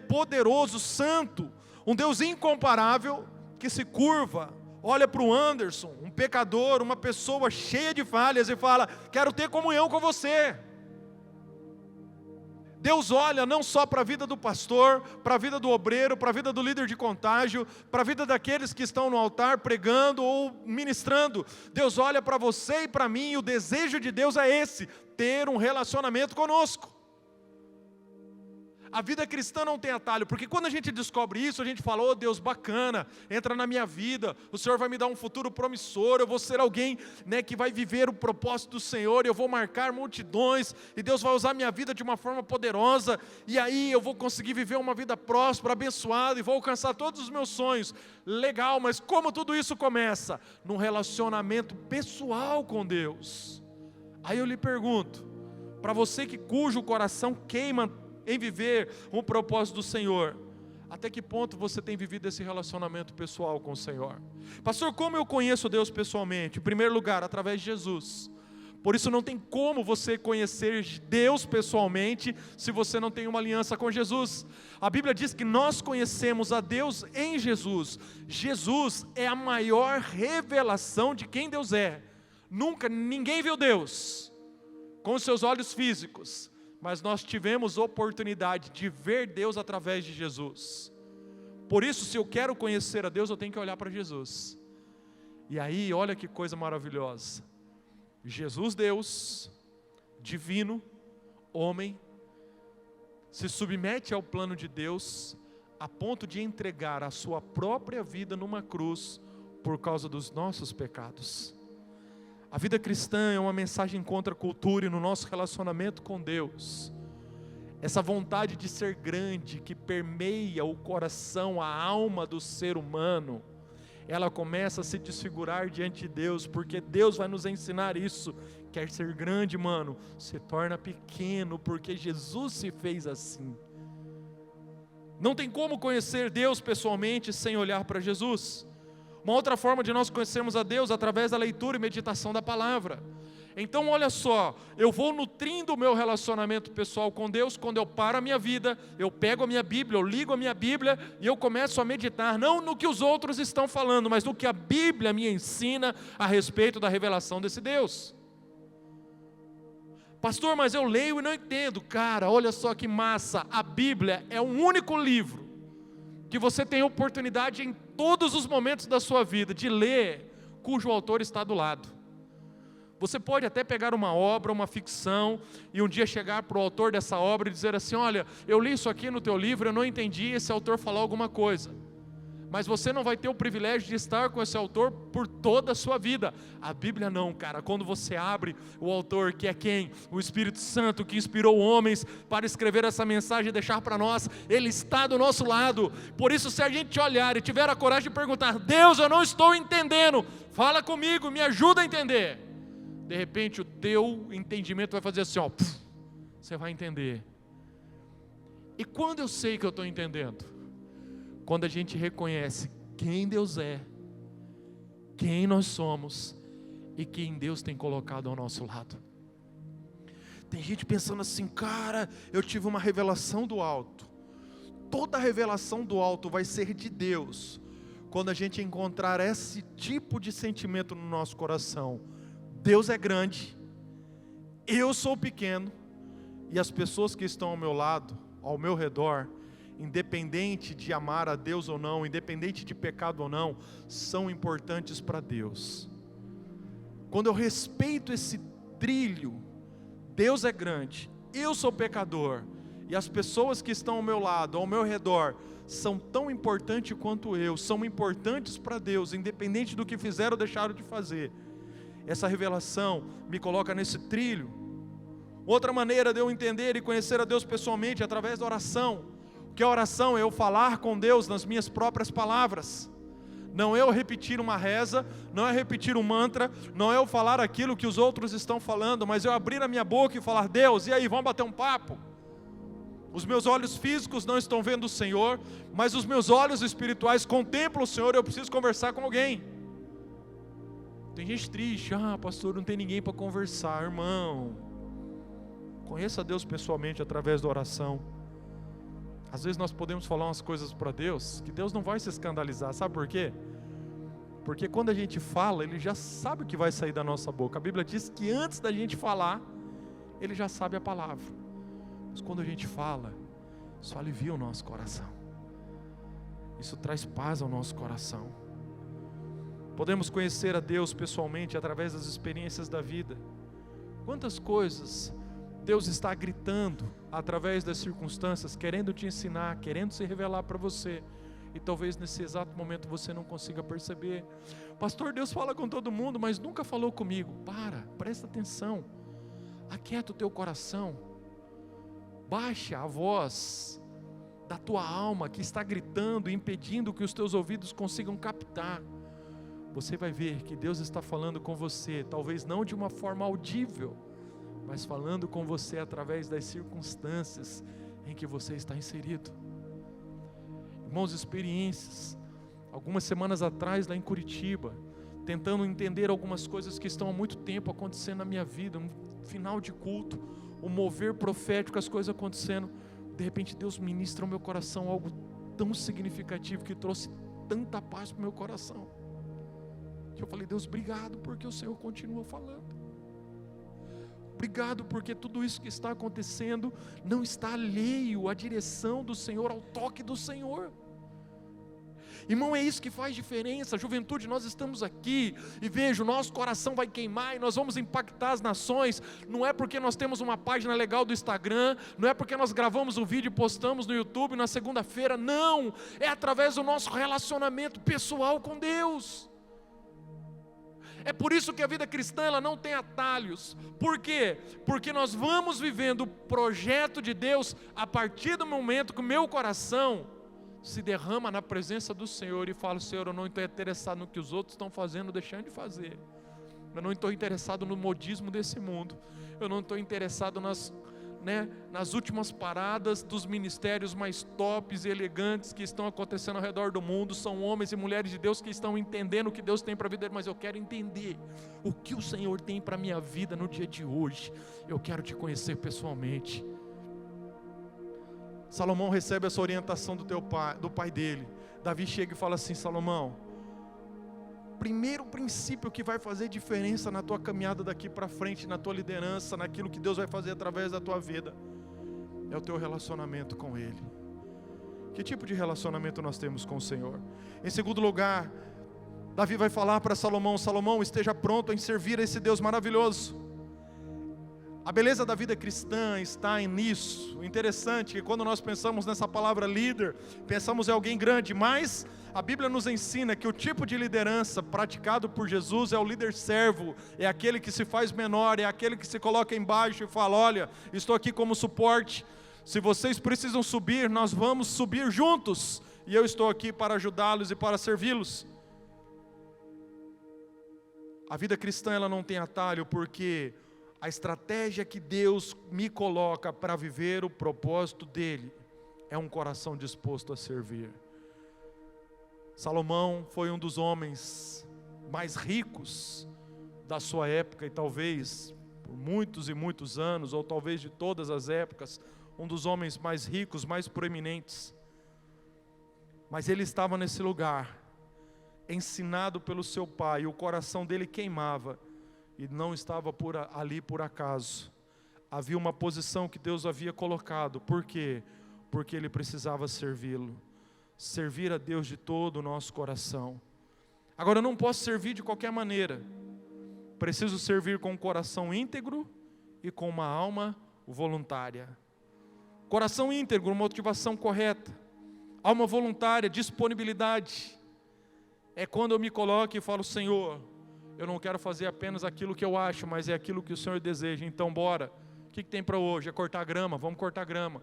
poderoso, santo, um Deus incomparável, que se curva, olha para o Anderson, um pecador, uma pessoa cheia de falhas, e fala: quero ter comunhão com você. Deus olha não só para a vida do pastor, para a vida do obreiro, para a vida do líder de contágio, para a vida daqueles que estão no altar pregando ou ministrando. Deus olha para você e para mim, e o desejo de Deus é esse: ter um relacionamento conosco. A vida cristã não tem atalho, porque quando a gente descobre isso, a gente fala: oh Deus, bacana, entra na minha vida, o Senhor vai me dar um futuro promissor, eu vou ser alguém que vai viver o propósito do Senhor, eu vou marcar multidões, e Deus vai usar minha vida de uma forma poderosa, e aí eu vou conseguir viver uma vida próspera, abençoada, e vou alcançar todos os meus sonhos. Legal, mas como tudo isso começa? Num relacionamento pessoal com Deus. Aí eu lhe pergunto, para você cujo coração queima em viver um propósito do Senhor, até que ponto você tem vivido esse relacionamento pessoal com o Senhor? Pastor, como eu conheço Deus pessoalmente? Em primeiro lugar, através de Jesus. Por isso não tem como você conhecer Deus pessoalmente se você não tem uma aliança com Jesus. A Bíblia diz que nós conhecemos a Deus em Jesus. Jesus é a maior revelação de quem Deus é. Ninguém viu Deus com os seus olhos físicos, mas nós tivemos oportunidade de ver Deus através de Jesus. Por isso, se eu quero conhecer a Deus, eu tenho que olhar para Jesus. E aí, olha que coisa maravilhosa. Jesus, Deus, divino, homem, se submete ao plano de Deus, a ponto de entregar a sua própria vida numa cruz, por causa dos nossos pecados. A vida cristã é uma mensagem contra a cultura e no nosso relacionamento com Deus. Essa vontade de ser grande que permeia o coração, a alma do ser humano, ela começa a se desfigurar diante de Deus, porque Deus vai nos ensinar isso. Quer ser grande, mano, se torna pequeno, porque Jesus se fez assim. Não tem como conhecer Deus pessoalmente sem olhar para Jesus. Uma outra forma de nós conhecermos a Deus, através da leitura e meditação da palavra. Então olha só, eu vou nutrindo o meu relacionamento pessoal com Deus, quando eu paro a minha vida, eu pego a minha Bíblia, eu ligo a minha Bíblia, e eu começo a meditar, não no que os outros estão falando, mas no que a Bíblia me ensina a respeito da revelação desse Deus. Pastor, mas eu leio e não entendo. Cara, olha só que massa, a Bíblia é um único livro, que você tem oportunidade em todos os momentos da sua vida, de ler, cujo autor está do lado. Você pode até pegar uma obra, uma ficção, e um dia chegar para o autor dessa obra e dizer assim, olha, eu li isso aqui no teu livro, eu não entendi, esse autor falou alguma coisa. Mas você não vai ter o privilégio de estar com esse autor por toda a sua vida. A Bíblia não, cara. Quando você abre, o autor, que é quem? O Espírito Santo, que inspirou homens para escrever essa mensagem e deixar para nós, ele está do nosso lado. Por isso, se a gente olhar e tiver a coragem de perguntar, Deus, eu não estou entendendo, fala comigo, me ajuda a entender. De repente o teu entendimento vai fazer assim, ó, você vai entender. E quando eu sei que eu estou entendendo? Quando a gente reconhece quem Deus é, quem nós somos e quem Deus tem colocado ao nosso lado. Tem gente pensando assim, cara, eu tive uma revelação do alto. Toda revelação do alto vai ser de Deus quando a gente encontrar esse tipo de sentimento no nosso coração. Deus é grande, eu sou pequeno, e as pessoas que estão ao meu lado, ao meu redor, independente de amar a Deus ou não, independente de pecado ou não, são importantes para Deus. Quando eu respeito esse trilho, Deus é grande, eu sou pecador, e as pessoas que estão ao meu lado, ao meu redor, são tão importantes quanto eu, são importantes para Deus, independente do que fizeram ou deixaram de fazer. Essa revelação me coloca nesse trilho. Outra maneira de eu entender e conhecer a Deus pessoalmente é através da oração. O que é oração? É eu falar com Deus nas minhas próprias palavras. Não é eu repetir uma reza, não é repetir um mantra, não é eu falar aquilo que os outros estão falando, mas eu abrir a minha boca e falar, Deus, e aí, vamos bater um papo? Os meus olhos físicos não estão vendo o Senhor, mas os meus olhos espirituais contemplam o Senhor, eu preciso conversar com alguém. Tem gente triste, pastor, não tem ninguém para conversar. Irmão, conheça Deus pessoalmente através da oração. Às vezes nós podemos falar umas coisas para Deus, que Deus não vai se escandalizar, sabe por quê? Porque quando a gente fala, Ele já sabe o que vai sair da nossa boca. A Bíblia diz que antes da gente falar, Ele já sabe a palavra. Mas quando a gente fala, isso alivia o nosso coração. Isso traz paz ao nosso coração. Podemos conhecer a Deus pessoalmente através das experiências da vida. Quantas coisas Deus está gritando através das circunstâncias, querendo te ensinar, querendo se revelar para você, e talvez nesse exato momento você não consiga perceber. Pastor, Deus fala com todo mundo, mas nunca falou comigo. Presta atenção, aquieta o teu coração, baixa a voz da tua alma que está gritando, impedindo que os teus ouvidos consigam captar. Você vai ver que Deus está falando com você, talvez não de uma forma audível, mas falando com você através das circunstâncias em que você está inserido. Irmãos, experiências. Algumas semanas atrás, lá em Curitiba, tentando entender algumas coisas que estão há muito tempo acontecendo na minha vida, no final de culto, o mover profético, as coisas acontecendo, de repente Deus ministra ao meu coração algo tão significativo que trouxe tanta paz para o meu coração. Eu falei: Deus, obrigado porque o Senhor continua falando. Obrigado porque tudo isso que está acontecendo não está alheio à direção do Senhor, ao toque do Senhor. Irmão, é isso que faz diferença. Juventude, nós estamos aqui e veja, o nosso coração vai queimar e nós vamos impactar as nações. Não é porque nós temos uma página legal do Instagram, não é porque nós gravamos um vídeo e postamos no YouTube na segunda-feira, não, é através do nosso relacionamento pessoal com Deus. É por isso que a vida cristã, ela não tem atalhos. Por quê? Porque nós vamos vivendo o projeto de Deus a partir do momento que o meu coração se derrama na presença do Senhor e fala: Senhor, eu não estou interessado no que os outros estão fazendo, deixando de fazer. Eu não estou interessado no modismo desse mundo. Eu não estou interessado nas últimas paradas dos ministérios mais tops e elegantes que estão acontecendo ao redor do mundo. São homens e mulheres de Deus que estão entendendo o que Deus tem para a vida deles, mas eu quero entender o que o Senhor tem para a minha vida no dia de hoje. Eu quero te conhecer pessoalmente. Salomão recebe essa orientação do pai dele. Davi chega e fala assim: Salomão, primeiro princípio que vai fazer diferença na tua caminhada daqui para frente, na tua liderança, naquilo que Deus vai fazer através da tua vida, é o teu relacionamento com Ele. Que tipo de relacionamento nós temos com o Senhor? Em segundo lugar, Davi vai falar para Salomão: Salomão, esteja pronto em servir a esse Deus maravilhoso. A beleza da vida cristã está nisso. O interessante é que quando nós pensamos nessa palavra líder, pensamos em alguém grande, mas a Bíblia nos ensina que o tipo de liderança praticado por Jesus é o líder servo, é aquele que se faz menor, é aquele que se coloca embaixo e fala: olha, estou aqui como suporte, se vocês precisam subir, nós vamos subir juntos, e eu estou aqui para ajudá-los e para servi-los. A vida cristã, ela não tem atalho, porque a estratégia que Deus me coloca para viver o propósito dEle é um coração disposto a servir. Salomão foi um dos homens mais ricos da sua época, e talvez por muitos e muitos anos, ou talvez de todas as épocas, um dos homens mais ricos, mais proeminentes. Mas ele estava nesse lugar, ensinado pelo seu pai, e o coração dele queimava, e não estava ali por acaso. Havia uma posição que Deus havia colocado. Por quê? Porque ele precisava servi-lo. Servir a Deus de todo o nosso coração. Agora, eu não posso servir de qualquer maneira. Preciso servir com um coração íntegro e com uma alma voluntária. Coração íntegro, motivação correta. Alma voluntária, disponibilidade. É quando eu me coloco e falo: Senhor, eu não quero fazer apenas aquilo que eu acho, mas é aquilo que o Senhor deseja. Então bora. O que tem para hoje? É cortar grama, vamos cortar grama.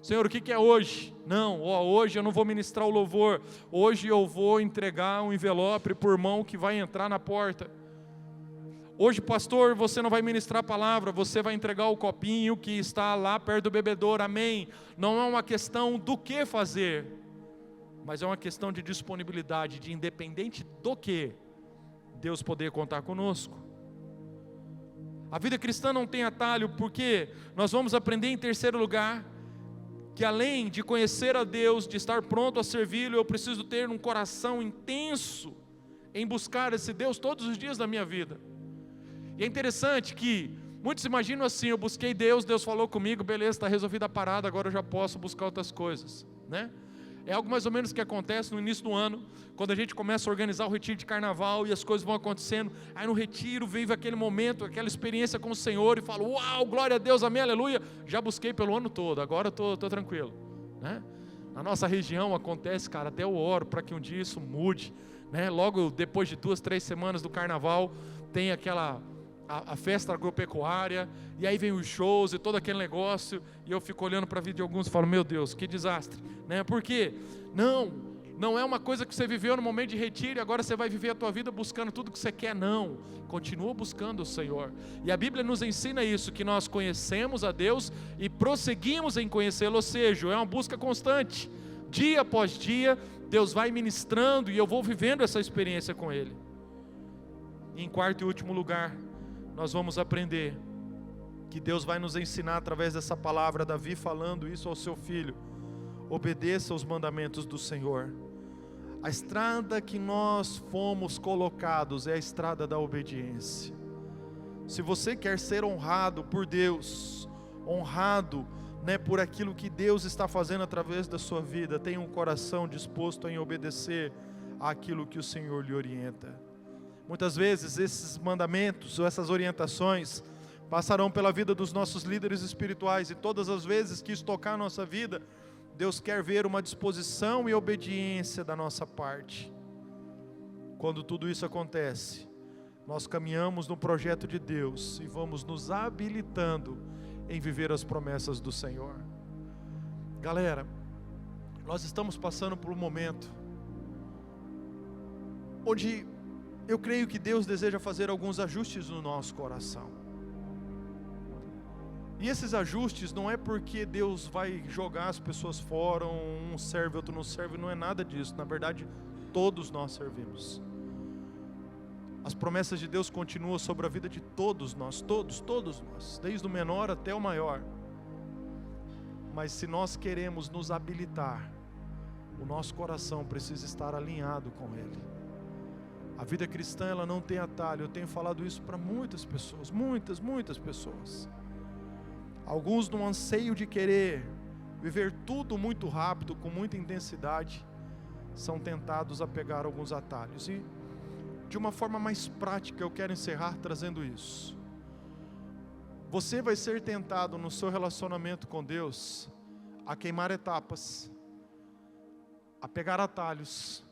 Senhor, o que é hoje? Não, hoje eu não vou ministrar o louvor. Hoje eu vou entregar um envelope por irmão que vai entrar na porta. Hoje, pastor, você não vai ministrar a palavra, você vai entregar o copinho que está lá perto do bebedouro. Amém. Não é uma questão do que fazer, mas é uma questão de disponibilidade, de independente do que, Deus poder contar conosco. A vida cristã não tem atalho, porque nós vamos aprender em terceiro lugar, que além de conhecer a Deus, de estar pronto a servi-lo, eu preciso ter um coração intenso em buscar esse Deus todos os dias da minha vida. E é interessante que muitos imaginam assim: eu busquei Deus, Deus falou comigo, beleza, está resolvida a parada, agora eu já posso buscar outras coisas, né? É algo mais ou menos que acontece no início do ano, quando a gente começa a organizar o retiro de carnaval e as coisas vão acontecendo. Aí no retiro vive aquele momento, aquela experiência com o Senhor e fala: uau, glória a Deus, amém, aleluia. Já busquei pelo ano todo, agora eu estou tranquilo, né? Na nossa região acontece, cara, até eu oro para que um dia isso mude, né? Logo depois de 2, 3 semanas do carnaval, tem aquela a festa agropecuária, e aí vem os shows e todo aquele negócio, e eu fico olhando para a vida de alguns e falo: meu Deus, que desastre, né? Por quê? Não, Não é uma coisa que você viveu no momento de retiro e agora você vai viver a tua vida buscando tudo que você quer, não. Continua buscando o Senhor. E a Bíblia nos ensina isso, que nós conhecemos a Deus e prosseguimos em conhecê-lo, ou seja, é uma busca constante. Dia após dia, Deus vai ministrando e eu vou vivendo essa experiência com Ele. E em quarto e último lugar, nós vamos aprender que Deus vai nos ensinar através dessa palavra, Davi falando isso ao seu filho: obedeça aos mandamentos do Senhor. A estrada que nós fomos colocados é a estrada da obediência. Se você quer ser honrado por Deus, honrado, por aquilo que Deus está fazendo através da sua vida, tenha um coração disposto em obedecer àquilo que o Senhor lhe orienta. Muitas vezes esses mandamentos ou essas orientações passarão pela vida dos nossos líderes espirituais, e todas as vezes que isso tocar a nossa vida, Deus quer ver uma disposição e obediência da nossa parte. Quando tudo isso acontece, nós caminhamos no projeto de Deus e vamos nos habilitando em viver as promessas do Senhor. Galera, nós estamos passando por um momento onde eu creio que Deus deseja fazer alguns ajustes no nosso coração. E esses ajustes não é porque Deus vai jogar as pessoas fora, um serve, outro não serve, não é nada disso. Na verdade, todos nós servimos. As promessas de Deus continuam sobre a vida de todos nós, todos nós, desde o menor até o maior. Mas se nós queremos nos habilitar, o nosso coração precisa estar alinhado com Ele. A vida cristã, ela não tem atalho. Eu tenho falado isso para muitas pessoas, muitas pessoas. Alguns, no anseio de querer viver tudo muito rápido, com muita intensidade, são tentados a pegar alguns atalhos. E de uma forma mais prática, eu quero encerrar trazendo isso. Você vai ser tentado no seu relacionamento com Deus a queimar etapas, a pegar atalhos.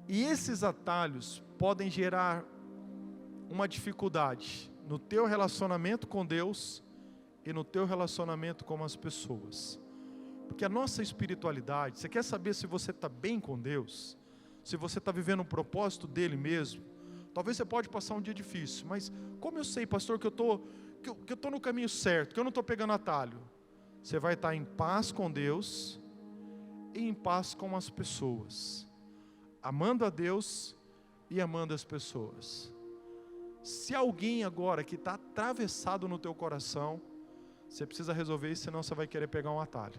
E esses atalhos podem gerar uma dificuldade no teu relacionamento com Deus e no teu relacionamento com as pessoas. Porque a nossa espiritualidade, você quer saber se você está bem com Deus, se você está vivendo um propósito dele mesmo? Talvez você pode passar um dia difícil, mas como eu sei, pastor, que eu estou no caminho certo, que eu não estou pegando atalho? Você vai estar em paz com Deus e em paz com as pessoas, amando a Deus e amando as pessoas. Se alguém agora que está atravessado no teu coração, você precisa resolver isso, senão você vai querer pegar um atalho.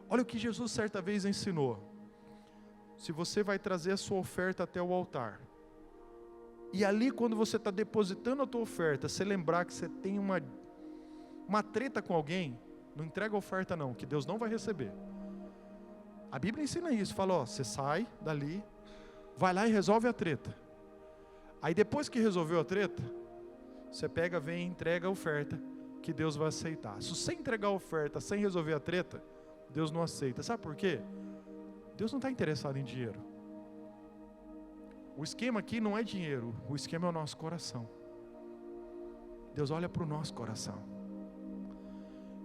Olha o que Jesus certa vez ensinou. Se você vai trazer a sua oferta até o altar, e ali quando você está depositando a tua oferta, você lembrar que você tem uma treta com alguém, não entrega a oferta não, que Deus não vai receber. A Bíblia ensina isso, fala, você sai dali, vai lá e resolve a treta. Aí depois que resolveu a treta, você pega, vem e entrega a oferta, que Deus vai aceitar. Se você entregar a oferta sem resolver a treta, Deus não aceita. Sabe por quê? Deus não está interessado em dinheiro. O esquema aqui não é dinheiro, o esquema é o nosso coração. Deus olha para o nosso coração.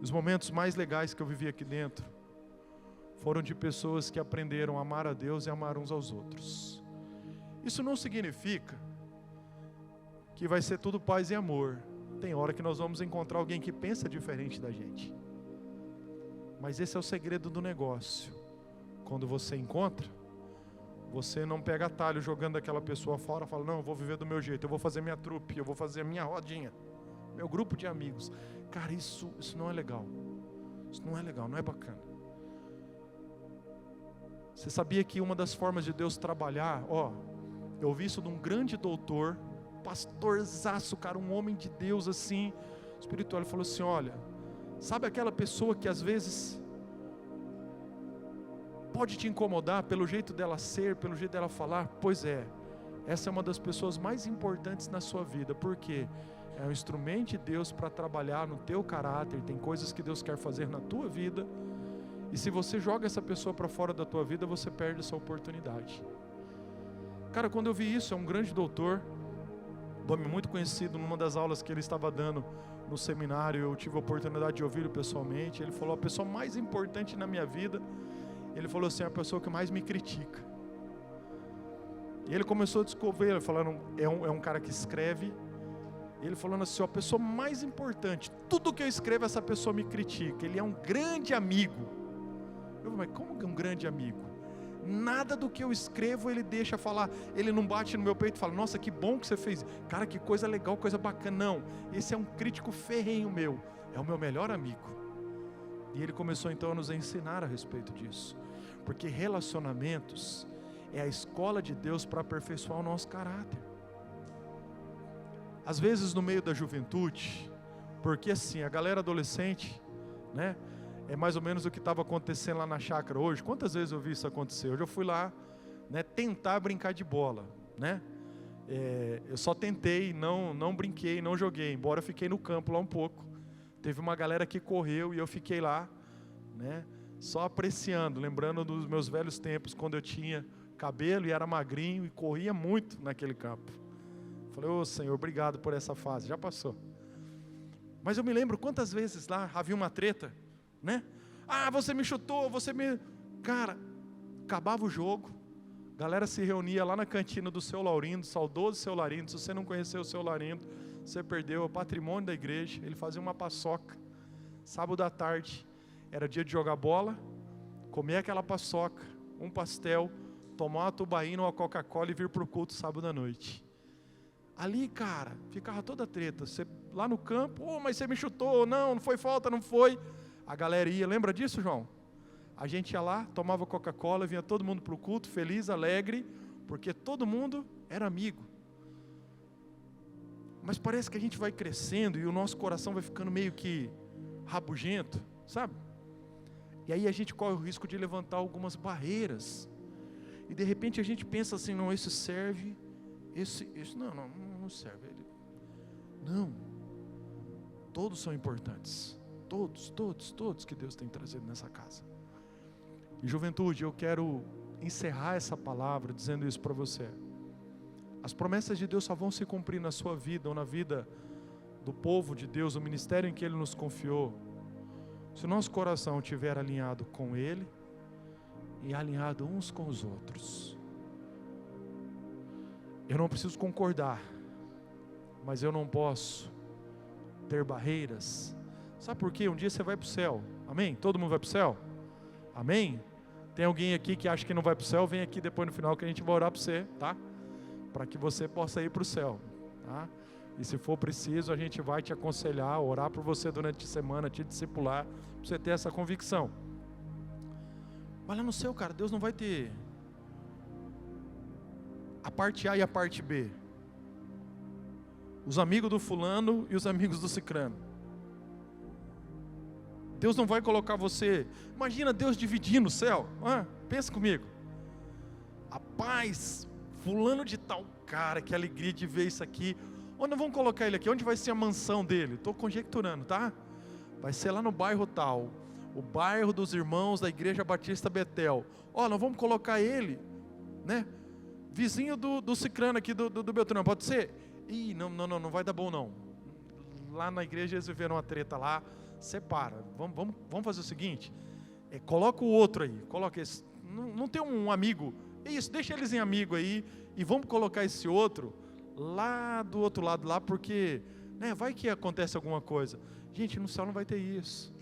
Os momentos mais legais que eu vivi aqui dentro foram de pessoas que aprenderam a amar a Deus e amar uns aos outros. Isso não significa que vai ser tudo paz e amor. Tem hora que nós vamos encontrar alguém que pensa diferente da gente. Mas esse é o segredo do negócio. Quando você encontra, você não pega atalho jogando aquela pessoa fora, fala, não, eu vou viver do meu jeito, eu vou fazer minha trupe, eu vou fazer a minha rodinha, meu grupo de amigos. Cara, isso não é legal. Isso não é legal, não é bacana. Você sabia que uma das formas de Deus trabalhar, eu ouvi isso de um grande doutor, pastorzaço, cara, um homem de Deus assim, espiritual, ele falou assim, olha, sabe aquela pessoa que às vezes pode te incomodar pelo jeito dela ser, pelo jeito dela falar? Pois é, essa é uma das pessoas mais importantes na sua vida, porque é um instrumento de Deus para trabalhar no teu caráter, tem coisas que Deus quer fazer na tua vida, e se você joga essa pessoa para fora da tua vida, você perde essa oportunidade. Cara, quando eu vi isso, é um grande doutor, nome muito conhecido, numa das aulas que ele estava dando no seminário, eu tive a oportunidade de ouvi-lo pessoalmente. Ele falou, a pessoa mais importante na minha vida Ele falou assim: a pessoa que mais me critica. E ele começou a descobrir, falando, é um cara que escreve. Ele falando assim: a pessoa mais importante, tudo que eu escrevo essa pessoa me critica. Ele é um grande amigo. Eu falei: mas como que é um grande amigo? Nada do que eu escrevo ele deixa falar. Ele não bate no meu peito e fala: nossa, que bom que você fez, cara, que coisa legal, coisa bacana. Não, esse é um crítico ferrenho meu, é o meu melhor amigo. E ele começou então a nos ensinar a respeito disso, porque relacionamentos é a escola de Deus para aperfeiçoar o nosso caráter. Às vezes no meio da juventude, porque assim, a galera adolescente, né, é mais ou menos o que estava acontecendo lá na chácara hoje. Quantas vezes eu vi isso acontecer? Hoje eu fui lá, né, tentar brincar de bola, né? Eu só tentei, não brinquei, não joguei, embora eu fiquei no campo lá um pouco. Teve uma galera que correu e eu fiquei lá, né, só apreciando, lembrando dos meus velhos tempos, quando eu tinha cabelo e era magrinho e corria muito naquele campo. Falei: ô Senhor, obrigado por essa fase, já passou. Mas eu me lembro quantas vezes lá havia uma treta, né? Ah, você me chutou, você me... Cara, acabava o jogo, a galera se reunia lá na cantina do Seu Laurindo, saudoso Seu Laurindo. Se você não conheceu o Seu Laurindo, você perdeu o patrimônio da igreja. Ele fazia uma paçoca, sábado à tarde, era dia de jogar bola, comer aquela paçoca, um pastel, tomar uma tubaína ou uma Coca-Cola e vir para o culto sábado à noite. Ali, cara, ficava toda treta. Você, lá no campo: oh, mas você me chutou, não foi falta, não foi. A galera ia, lembra disso, João? A gente ia lá, tomava Coca-Cola, vinha todo mundo para o culto, feliz, alegre, porque todo mundo era amigo. Mas parece que a gente vai crescendo e o nosso coração vai ficando meio que rabugento, sabe? E aí a gente corre o risco de levantar algumas barreiras. E de repente a gente pensa assim: não, esse serve, esse não serve. Não, todos são importantes. Todos que Deus tem trazido nessa casa. E juventude, eu quero encerrar essa palavra dizendo isso para você. As promessas de Deus só vão se cumprir na sua vida ou na vida do povo de Deus, o ministério em que Ele nos confiou, se o nosso coração estiver alinhado com Ele e alinhado uns com os outros. Eu não preciso concordar, mas eu não posso ter barreiras. Sabe por quê? Um dia você vai para o céu, amém? Todo mundo vai para o céu? Amém? Tem alguém aqui que acha que não vai para o céu? Vem aqui depois no final que a gente vai orar para você, tá? Para que você possa ir para o céu, tá? E se for preciso, a gente vai te aconselhar, orar por você durante a semana, te discipular, para você ter essa convicção. Mas lá no céu, cara, Deus não vai ter a parte A e a parte B, os amigos do fulano e os amigos do cicrano. Deus não vai colocar você... Imagina Deus dividindo o céu. Pensa comigo. Rapaz, fulano de tal, cara, que alegria de ver isso aqui. Onde vamos colocar ele aqui? Onde vai ser a mansão dele? Estou conjecturando, tá? Vai ser lá no bairro tal, o bairro dos irmãos da Igreja Batista Betel. Nós vamos colocar ele, né, vizinho do cicrano aqui, do Beltrano, pode ser? Ih, não vai dar bom não. Lá na igreja eles viveram uma treta lá. Separa, vamos fazer o seguinte, coloca o outro aí, coloca esse, não tem um amigo, isso, deixa eles em amigo aí, e vamos colocar esse outro lá do outro lado lá, porque, né, vai que acontece alguma coisa. Gente, no céu não vai ter isso.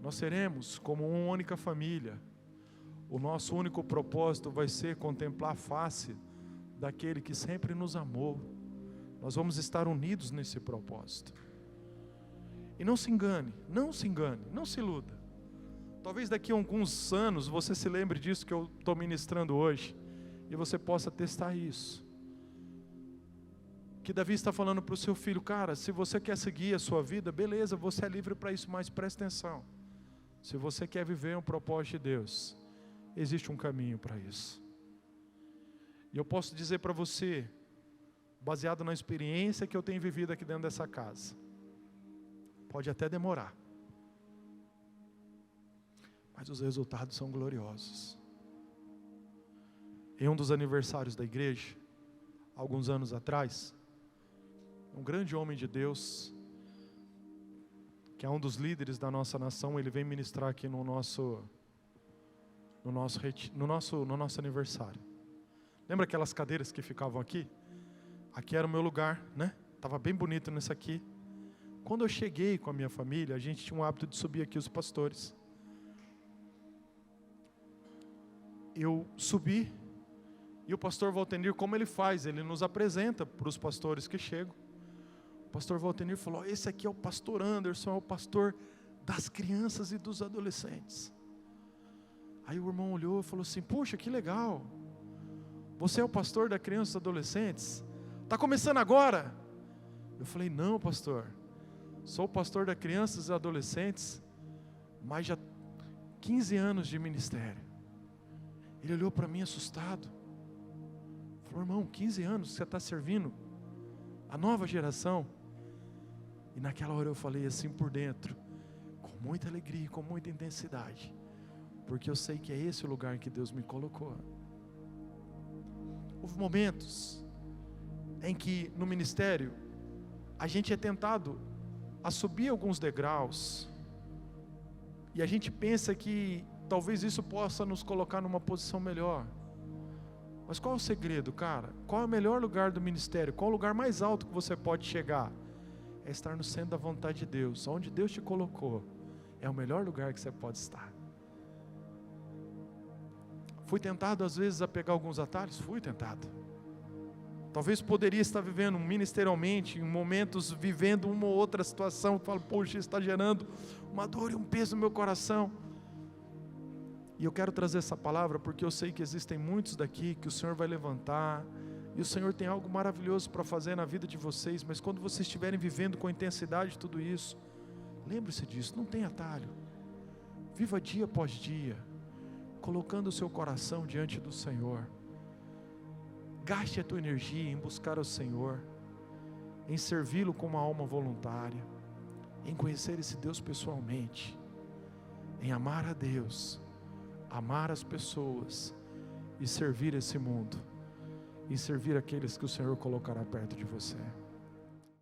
Nós seremos como uma única família. O nosso único propósito vai ser contemplar a face daquele que sempre nos amou. Nós vamos estar unidos nesse propósito. E não se engane, não se iluda. Talvez daqui a alguns anos você se lembre disso que eu estou ministrando hoje, e você possa testar isso. Que Davi está falando para o seu filho: cara, se você quer seguir a sua vida, beleza, você é livre para isso, mas presta atenção. Se você quer viver um propósito de Deus, existe um caminho para isso. E eu posso dizer para você, baseado na experiência que eu tenho vivido aqui dentro dessa casa, pode até demorar, mas os resultados são gloriosos. Em um dos aniversários da igreja, alguns anos atrás, um grande homem de Deus, que é um dos líderes da nossa nação, ele vem ministrar aqui no nosso aniversário. Lembra aquelas cadeiras que ficavam aqui? Aqui era o meu lugar, né? Estava bem bonito nesse aqui. Quando eu cheguei com a minha família, a gente tinha o hábito de subir aqui os pastores. Eu subi, e o pastor Valtenir, como ele faz? Ele nos apresenta para os pastores que chegam. O pastor Valtenir falou: esse aqui é o pastor Anderson, é o pastor das crianças e dos adolescentes. Aí o irmão olhou e falou assim: puxa, que legal, você é o pastor das crianças e adolescentes? Está começando agora? Eu falei: não, pastor, sou o pastor das crianças e adolescentes, mas já 15 anos de ministério. Ele olhou para mim assustado, falou: irmão, 15 anos que você está servindo a nova geração? E naquela hora eu falei assim por dentro, com muita alegria, com muita intensidade, porque eu sei que é esse o lugar que Deus me colocou. Houve momentos em que no ministério a gente é tentado a subir alguns degraus, e a gente pensa que talvez isso possa nos colocar numa posição melhor. Mas qual é o segredo, cara? Qual é o melhor lugar do ministério? Qual é o lugar mais alto que você pode chegar? É estar no centro da vontade de Deus. Onde Deus te colocou é o melhor lugar que você pode estar. Fui tentado às vezes a pegar alguns atalhos? Fui tentado. Talvez poderia estar vivendo ministerialmente, em momentos vivendo uma ou outra situação, que falo: poxa, isso está gerando uma dor e um peso no meu coração. E eu quero trazer essa palavra porque eu sei que existem muitos daqui que o Senhor vai levantar, e o Senhor tem algo maravilhoso para fazer na vida de vocês, mas quando vocês estiverem vivendo com intensidade tudo isso, lembre-se disso, não tem atalho. Viva dia após dia, colocando o seu coração diante do Senhor. Gaste a tua energia em buscar o Senhor, em servi-lo com uma alma voluntária, em conhecer esse Deus pessoalmente, em amar a Deus, amar as pessoas e servir esse mundo, e servir aqueles que o Senhor colocará perto de você.